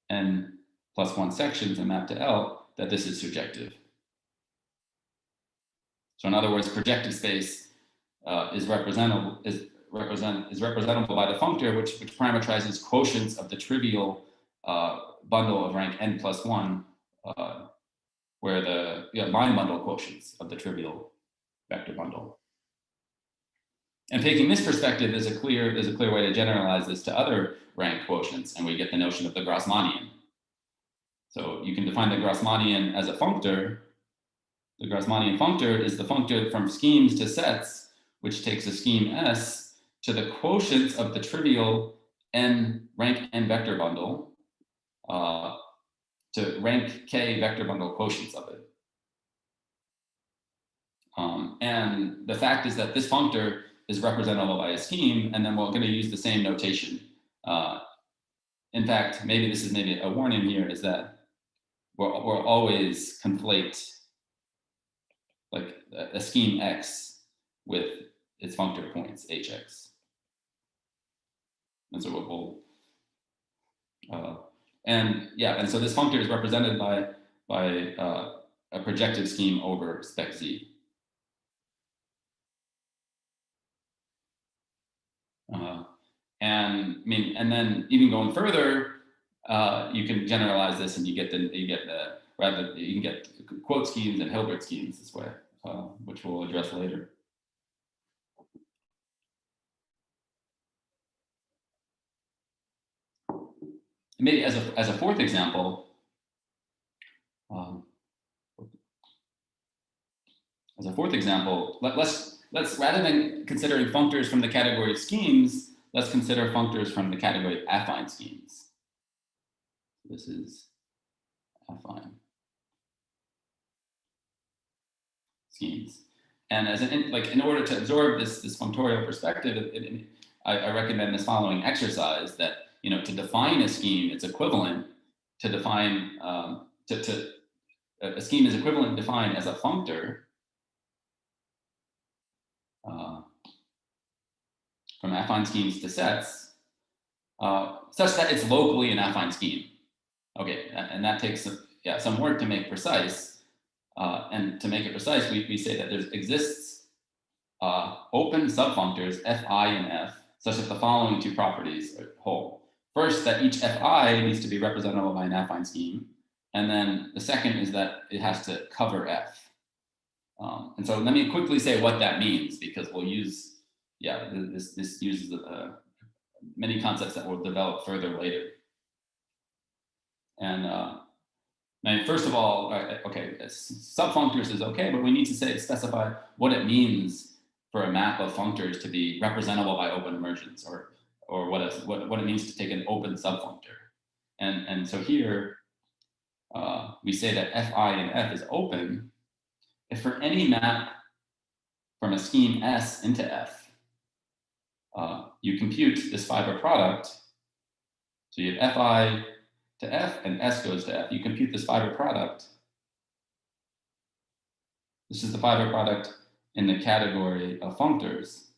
n+1 sections and map to L, that this is surjective. So in other words, projective space is representable by the functor, which parameterizes quotients of the trivial bundle of rank n+1, where the line bundle quotients of the trivial vector bundle. And taking this perspective is a clear way to generalize this to other rank quotients, and we get the notion of the Grassmannian. So you can define the Grassmannian as a functor. The Grassmannian functor is the functor from schemes to sets, which takes a scheme S to the quotients of the trivial rank n vector bundle to rank k vector bundle quotients of it. And the fact is that this functor is representable by a scheme, and then we're going to use the same notation. In fact, maybe this is a warning here, is that we'll always conflate like a scheme X with its functor points Hx. And so and so this functor is represented by a projective scheme over spec Z. And then even going further, you can generalize this, and you can get quote schemes and Hilbert schemes this way, which we'll address later. Maybe as a fourth example, let's rather than considering functors from the category of schemes, let's consider functors from the category of affine schemes. This is affine schemes, and in order to absorb this functorial perspective, I recommend this following exercise: that, you know, to define a scheme, it's equivalent to define a scheme is equivalent to define as a functor from affine schemes to sets, such that it's locally an affine scheme. Okay, and that takes some work to make precise. And to make it precise, we say that there exists open subfunctors Fi and F, such that the following two properties hold. First, that each Fi needs to be representable by an affine scheme, and then the second is that it has to cover F. And so let me quickly say what that means, because we'll use this uses many concepts that we'll develop further later. And first of all, okay, subfunctors is okay, but we need to specify what it means for a map of functors to be representable by open emergence, or what it means to take an open subfunctor. And so here we say that Fi and F is open if for any map from a scheme S into F, you compute this fiber product. So you have Fi to F and S goes to F. You compute this fiber product. This is the fiber product in the category of functors.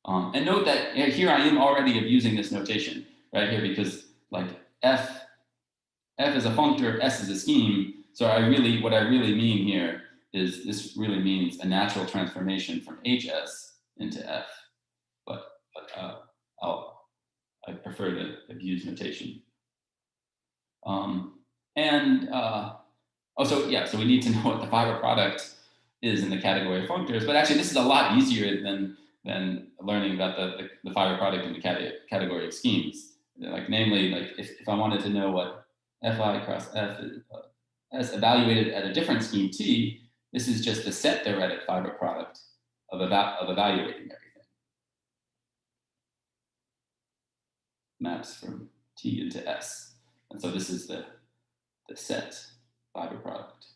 And note that here I am already using this notation right here, because like F is a functor, S is a scheme. So what I really mean here is this really means a natural transformation from HS into F. But I prefer to use notation. So we need to know what the fiber product is in the category of functors. But actually, this is a lot easier than learning about the fiber product in the category of schemes. Like, namely, like if I wanted to know what fi cross f is, as evaluated at a different scheme T, this is just the set theoretic fiber product of evaluating everything. Maps from T into S. And so this is the set fiber product.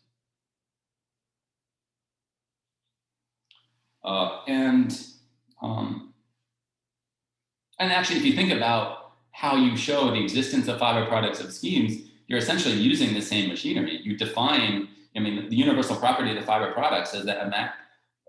And actually, if you think about how you show the existence of fiber products of schemes, you're essentially using the same machinery. You define, I mean, the universal property of the fiber product says that a map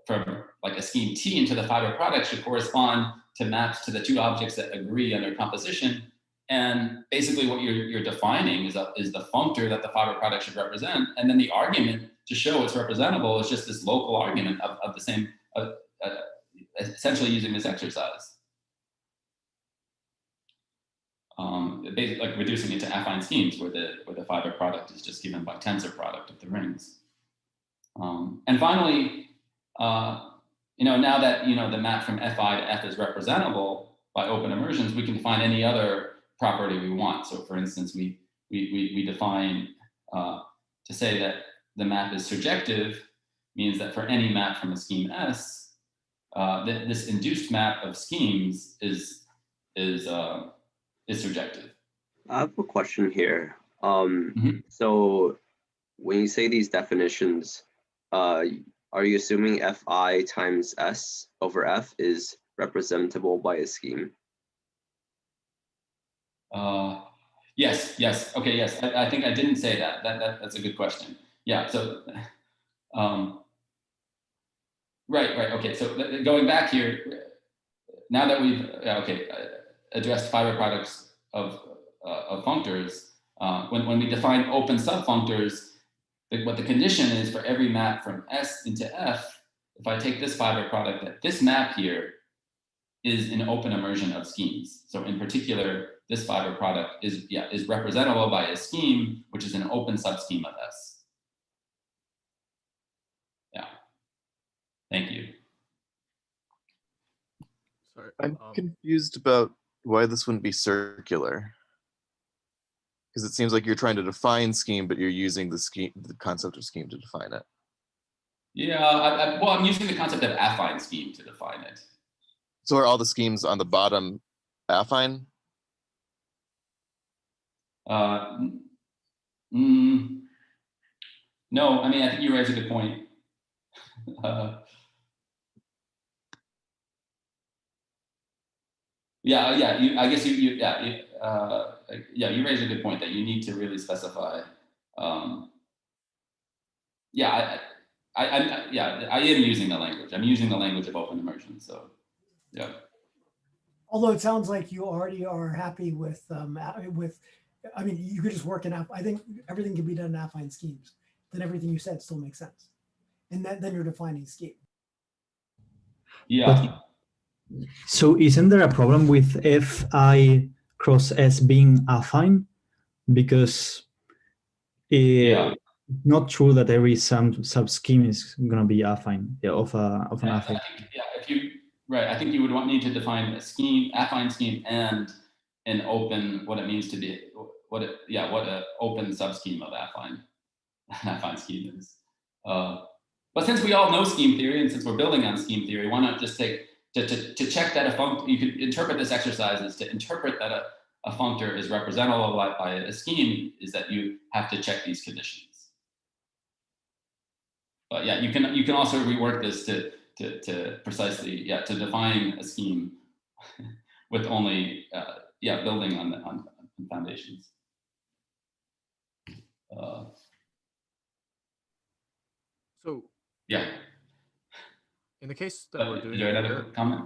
from like a scheme T into the fiber product should correspond to maps to the two objects that agree on their composition. And basically what you're defining is the functor that the fiber product should represent. And then the argument to show it's representable is just this local argument of the same, essentially using this exercise. Basically, like reducing it to affine schemes where the fiber product is just given by tensor product of the rings. And finally, now that the map from Fi to F is representable by open immersions, we can define any other property we want. So, for instance, we define to say that the map is surjective means that for any map from a scheme S, this induced map of schemes is surjective. I have a question here. So when you say these definitions, are you assuming Fi times S over F is representable by a scheme? Yes. Okay, yes. I think I didn't say that. That's a good question. Yeah. So, right. Okay. So going back here, now that we've addressed fiber products of functors, when we define open subfunctors, what the condition is for every map from S into F, if I take this fiber product, that this map here is an open immersion of schemes. So in particular, this fiber product is representable by a scheme, which is an open subscheme of S. Yeah. Thank you. Sorry, I'm confused about why this wouldn't be circular. Because it seems like you're trying to define scheme, but you're using the concept of scheme to define it. Yeah, well, I'm using the concept of affine scheme to define it. So are all the schemes on the bottom affine? No, I mean, I think you raise a good point. I guess you raise a good point that you need to really specify. I am using the language. I'm using the language of open immersion. So, yeah. Although it sounds like you already are happy with, I mean, you could just work in I think everything can be done in affine schemes. Then everything you said still makes sense. And then you're defining scheme. Yeah. So isn't there a problem with Fi cross S being affine? Because not true that every sub-scheme is going to be affine of an affine. I think you would need to define a scheme, affine scheme, and an open, what it means to be, what an open sub-scheme of affine scheme is. But since we all know scheme theory, and since we're building on scheme theory, why not just take to check that you could interpret this exercise as to interpret that a functor is representable by a scheme is that you have to check these conditions. But yeah, you can also rework this to precisely to define a scheme with only building on foundations. So yeah. In the case that we're doing, is there another comment?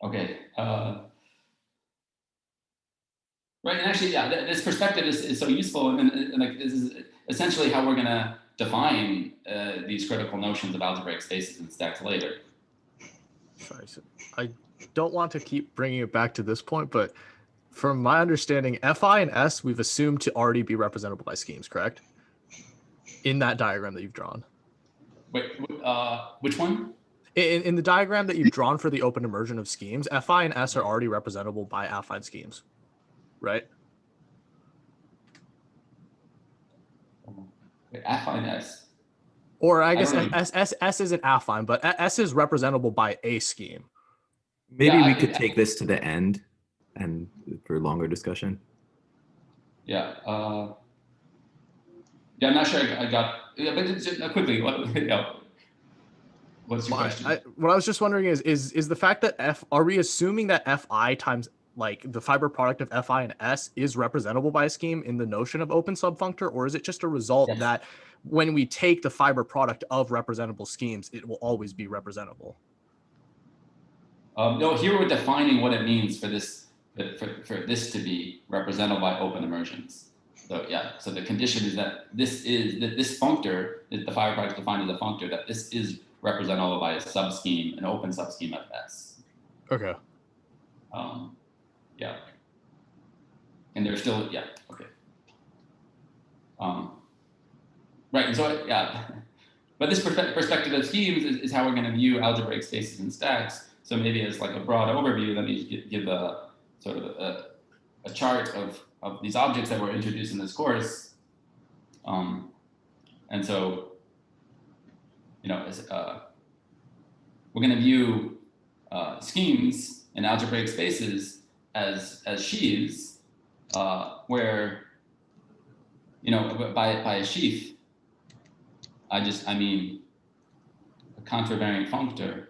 Okay. Right, and actually, this perspective is so useful, and like this is essentially how we're going to define these critical notions of algebraic spaces and stacks later. Sorry, so I don't want to keep bringing it back to this point, but from my understanding, Fi and S we've assumed to already be representable by schemes, correct? In that diagram that you've drawn. Wait, which one? In the diagram that you've drawn for the open immersion of schemes, Fi and S are already representable by affine schemes, right? Wait, affine S. Or I guess S isn't affine, but S is representable by a scheme. Maybe we could take this to the end and for longer discussion. Yeah. Yeah, I'm not sure I got. Yeah, but just, quickly, what's your question? What I was just wondering is the fact that are we assuming that Fi times like the fiber product of Fi and S is representable by a scheme in the notion of open subfunctor, or is it just a result that when we take the fiber product of representable schemes, it will always be representable? No, here we're defining what it means for this for this to be representable by open immersions. So yeah, so the condition is that this functor, the fiber product defined as a functor, that this is representable by a subscheme, an open subscheme of S. Okay. Yeah. And there's still, yeah, okay. Right, and so, yeah. But this perspective of schemes is how we're going to view algebraic spaces and stacks. So maybe as like a broad overview, let me give a sort of a chart of these objects that were introduced in this course. And so, you know, we're going to view schemes and algebraic spaces as sheaves, where, you know, by a sheaf, I mean a contravariant functor,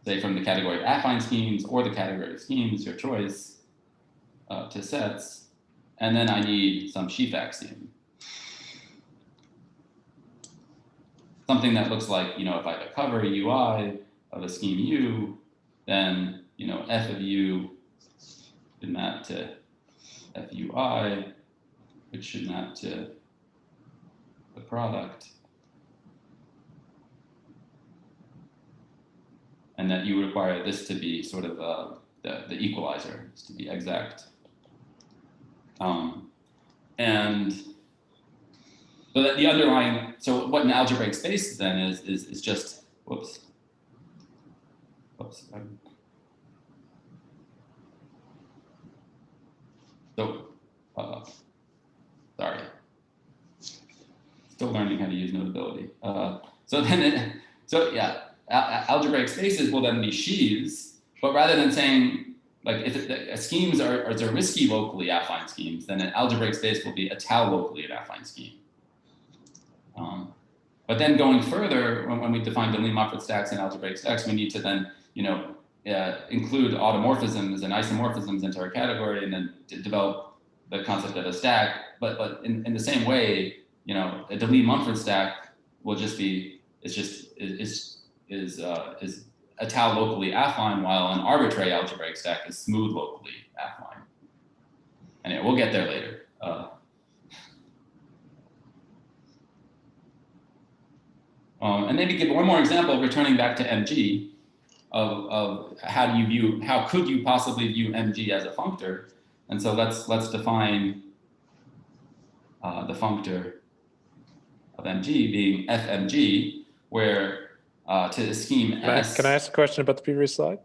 say from the category of affine schemes or the category of schemes, your choice, to sets, and then I need some sheaf axiom. Something that looks like, you know, if I have a cover UI of a scheme U, then, you know, F of U should map to FUI, which should map to the product. And that you require this to be sort of the equalizer, to be exact. And so that the underlying, so what an algebraic space then is just, whoops. So, sorry. Still learning how to use Notability. So yeah, algebraic spaces will then be sheaves, but rather than saying, like if schemes are Zariski locally affine schemes, then an algebraic space will be a tau locally an affine scheme. But then going further, when we define de Lee-Moffat stacks and algebraic stacks, we need to then, you know, include automorphisms and isomorphisms into our category, and then to develop the concept of a stack. But in the same way, you know, a de Lee-Moffat stack will just be is a tau locally affine, while an arbitrary algebraic stack is smooth locally affine. And yeah, we'll get there later. And maybe give one more example, returning back to MG, of how could you possibly view MG as a functor? And so let's define the functor of MG being FMG, where to the scheme S. Can I ask a question about the previous slide?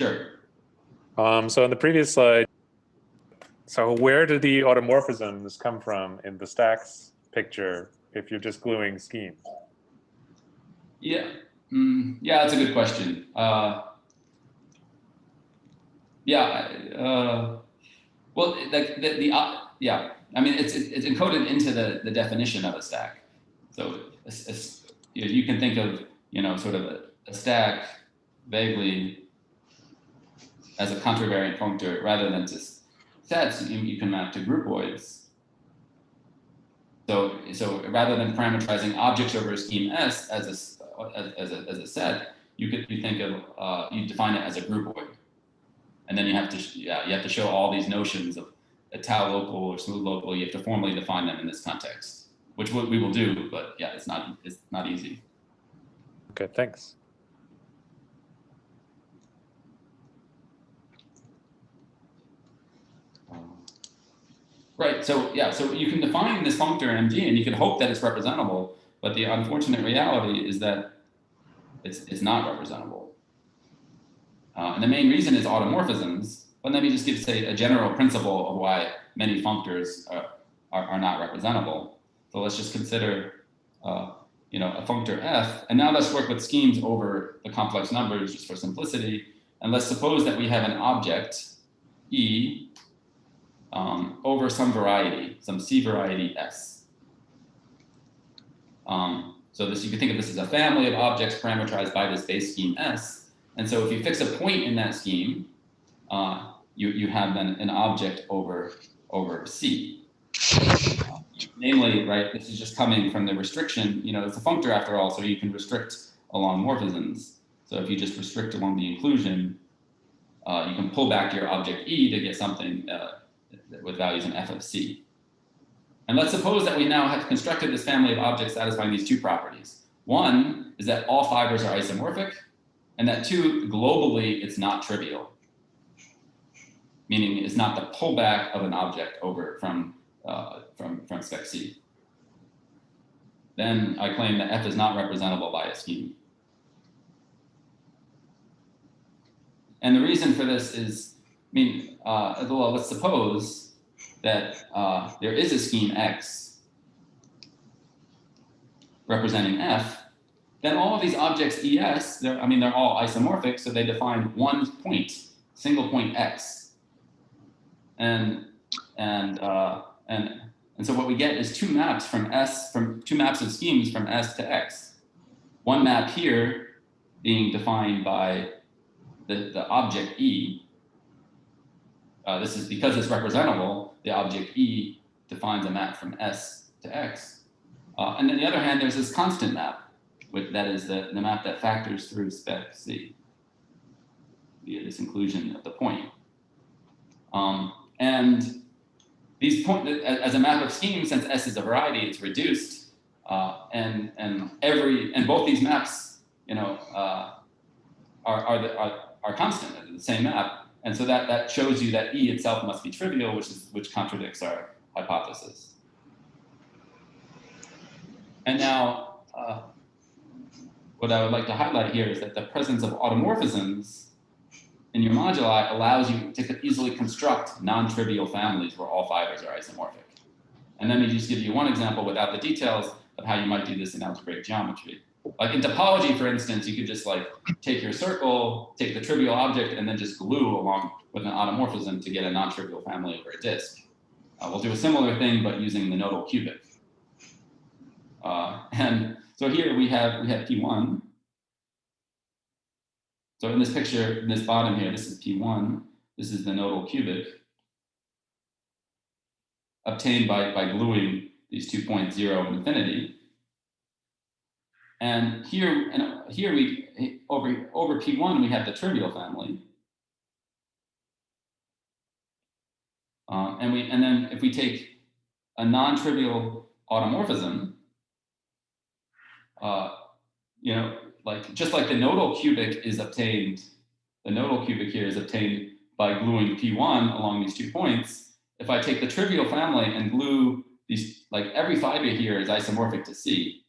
Sure. So in the previous slide, so where did the automorphisms come from in the stacks picture if you're just gluing schemes? Yeah, yeah, that's a good question. Well, like yeah, I mean, it's encoded into the definition of a stack. So you can think of, you know, sort of a stack vaguely as a contravariant functor rather than just sets. You can map to groupoids. So rather than parameterizing objects over a scheme S as a set, you think of you define it as a groupoid, and then you have to show all these notions of a tau local or smooth local. You have to formally define them in this context, which we will do. But yeah, it's not easy. Okay, thanks. Right. So yeah. So you can define this functor MG, and you can hope that it's representable. But the unfortunate reality is that it's not representable. And the main reason is automorphisms. But let me just give, say, a general principle of why many functors are not representable. So let's just consider, you know, a functor f, and now let's work with schemes over the complex numbers just for simplicity. And let's suppose that we have an object E over some variety, some C variety S. So this, you can think of this as a family of objects parameterized by this base scheme S. And so if you fix a point in that scheme, you have then an object over C. Namely, right, this is just coming from the restriction, you know, it's a functor after all, so you can restrict along morphisms. So if you just restrict along the inclusion, you can pull back your object E to get something with values in f of C. And let's suppose that we now have constructed this family of objects satisfying these two properties. One is that all fibers are isomorphic, and that two, globally, it's not trivial. Meaning it's not the pullback of an object over from spec C. Then I claim that f is not representable by a scheme. And the reason for this is, well, let's suppose that there is a scheme X representing f, then all of these objects ES, they're all isomorphic, so they define one point, single point X. And so what we get is two maps two maps of schemes from S to X. One map here being defined by the object E. This is because it's representable, the object E defines a map from S to X. And on the other hand, there's this constant map, that is the map that factors through spec C via this inclusion of the point. And these point, as a map of schemes, since S is a variety, it's reduced, and both these maps, you know, are constant, the same map, and so that shows you that E itself must be trivial, which contradicts our hypothesis. And now, what I would like to highlight here is that the presence of automorphisms in your moduli allows you to easily construct non-trivial families where all fibers are isomorphic. And let me just give you one example without the details of how you might do this in algebraic geometry. Like in topology, for instance, you could just like take your circle, take the trivial object, and then just glue along with an automorphism to get a non-trivial family over a disk. We'll do a similar thing, but using the nodal cubic. And so here we have P1. So in this picture, in this bottom here, this is P1. This is the nodal cubic obtained by gluing these 2 points, 0 and infinity. And here we over P1 we have the trivial family. And then if we take a non-trivial automorphism, you know, just like the nodal cubic is obtained, the nodal cubic here is obtained by gluing P1 along these 2 points. If I take the trivial family and glue these, like every fiber here is isomorphic to C.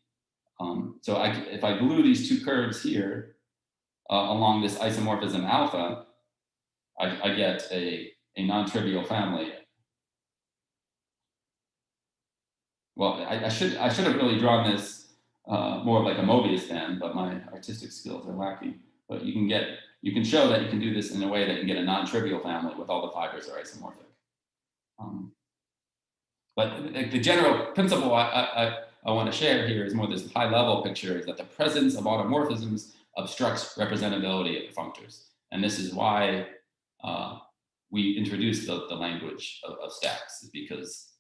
So if I glue these two curves here along this isomorphism alpha, I get a non-trivial family. Well, I should have really drawn this more like a Mobius band, but my artistic skills are lacking. But you can show that you can do this in a way that you can get a non-trivial family with all the fibers are isomorphic. But the general principle I want to share here is more this high-level picture, is that the presence of automorphisms obstructs representability of the functors. And this is why we introduced the language of stacks, because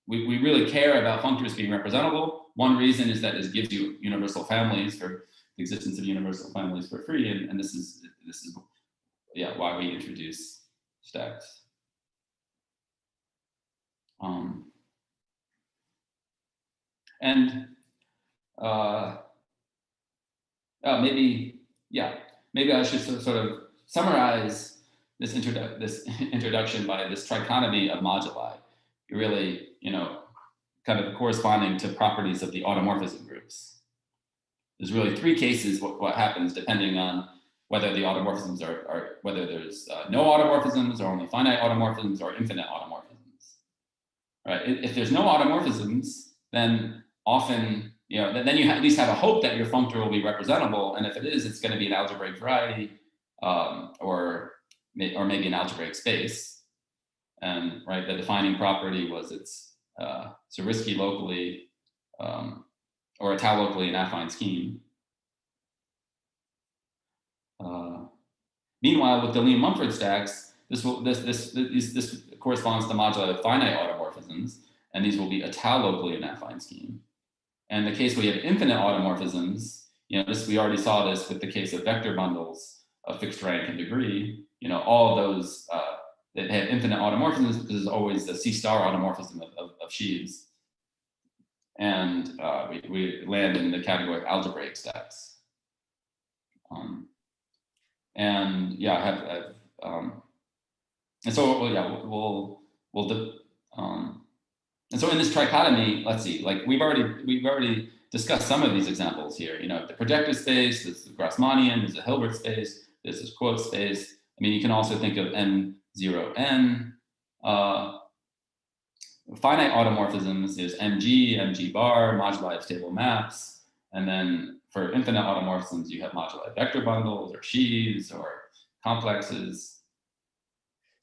we really care about functors being representable. One reason is that it gives you universal families, for the existence of universal families for free, and this is why we introduce stacks. Maybe I should sort of summarize this introduction by this trichotomy of moduli. you're really, kind of corresponding to properties of the automorphism groups. There's really three cases what happens depending on whether the automorphisms are whether there's no automorphisms or only finite automorphisms or infinite automorphisms. Right? If there's no automorphisms, then often, then you at least have a hope that your functor will be representable, and if it is, it's going to be an algebraic variety, or maybe an algebraic space. And right, the defining property was it's Zariski locally, or a tau locally in affine scheme. Meanwhile, with the Lean-Mumford stacks, this corresponds to moduli of finite automorphisms, and these will be a tau locally in affine scheme. And the case where you have infinite automorphisms, we already saw this with the case of vector bundles of fixed rank and degree. All of those that have infinite automorphisms because there's always the C star automorphism of sheaves. And we land in the category of algebraic stacks. And so in this trichotomy, let's see, like we've already discussed some of these examples here. The projective space, there's the Grassmannian, there's a Hilbert space, there's this quote space. I mean, you can also think of M0n. Finite automorphisms, there's MG bar, moduli of stable maps, and then for infinite automorphisms, you have moduli of vector bundles or sheaves or complexes.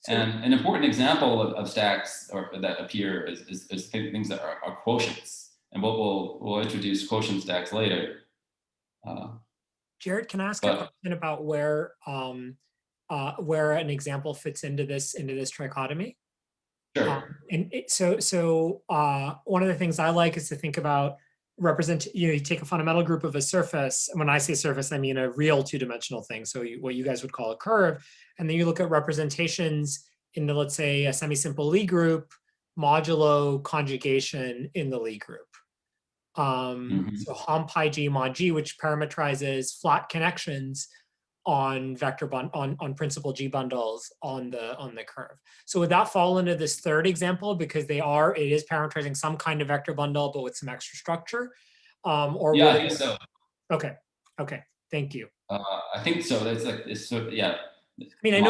So, and an important example of stacks that appear is things that are quotients, and we'll introduce quotient stacks later. Jarod, can I ask a question about where an example fits into this trichotomy? Sure. One of the things I like is to think about you take a fundamental group of a surface. And when I say surface, I mean a real two-dimensional thing. So what you guys would call a curve. And then you look at representations in the, let's say, a semi-simple Lie group, modulo conjugation in the Lie group. So Hom pi G mod G, which parametrizes flat connections on on principal G bundles on the curve. So would that fall into this third example because it is parameterizing some kind of vector bundle but with some extra structure? Or yeah, I think so. Okay, thank you. I think so. Yeah. I mean, I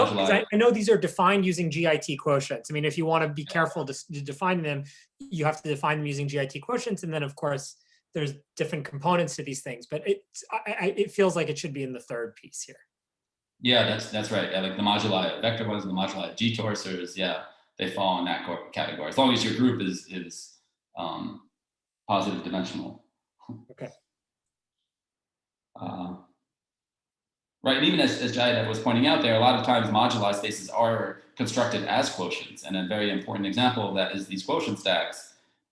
know these are defined using GIT quotients. I mean, if you want to be careful to define them, you have to define them using GIT quotients, and then of course there's different components to these things. But it feels like it should be in the third piece here. Yeah, that's right. Yeah, like the moduli of vector ones, the moduli of G torsors. Yeah, they fall in that category as long as your group is positive dimensional. Okay. Right, and even as Jarod was pointing out there, a lot of times moduli spaces are constructed as quotients, and a very important example of that is these quotient stacks.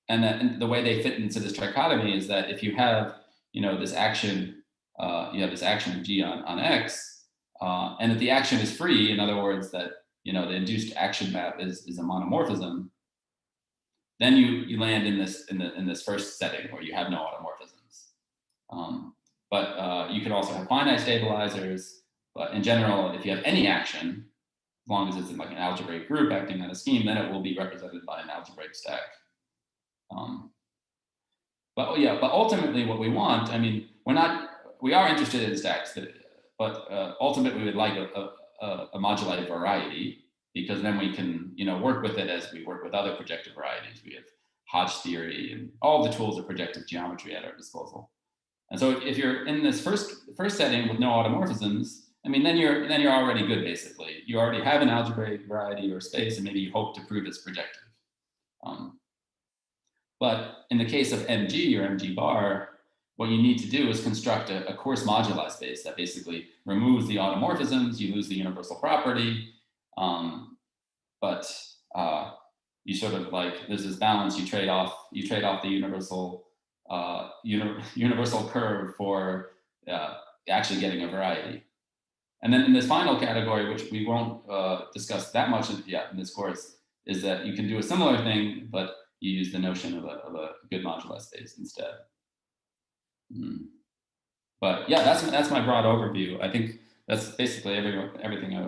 And the way they fit into this trichotomy is that if you have, this action, you have this action G on X, and if the action is free, in other words, that the induced action map is a monomorphism, then you land in this first setting where you have no automorphisms. But you can also have finite stabilizers. But in general, if you have any action, as long as it's in like an algebraic group acting on a scheme, then it will be represented by an algebraic stack. But ultimately what we want, I mean, we are interested in stacks, but ultimately we would like a moduli variety, because then we can, work with it as we work with other projective varieties. We have Hodge theory and all the tools of projective geometry at our disposal. And so if you're in this first setting with no automorphisms, I mean, then you're already good, basically. You already have an algebraic variety or space, and maybe you hope to prove it's projective. But in the case of MG or MG bar, what you need to do is construct a coarse moduli space that basically removes the automorphisms. You lose the universal property, but you sort of like, there's this balance. You trade off the universal universal curve for actually getting a variety. And then in this final category, which we won't discuss that much in this course, is that you can do a similar thing, but you use the notion of a good moduli space instead. But yeah, that's my broad overview. I think that's basically everything I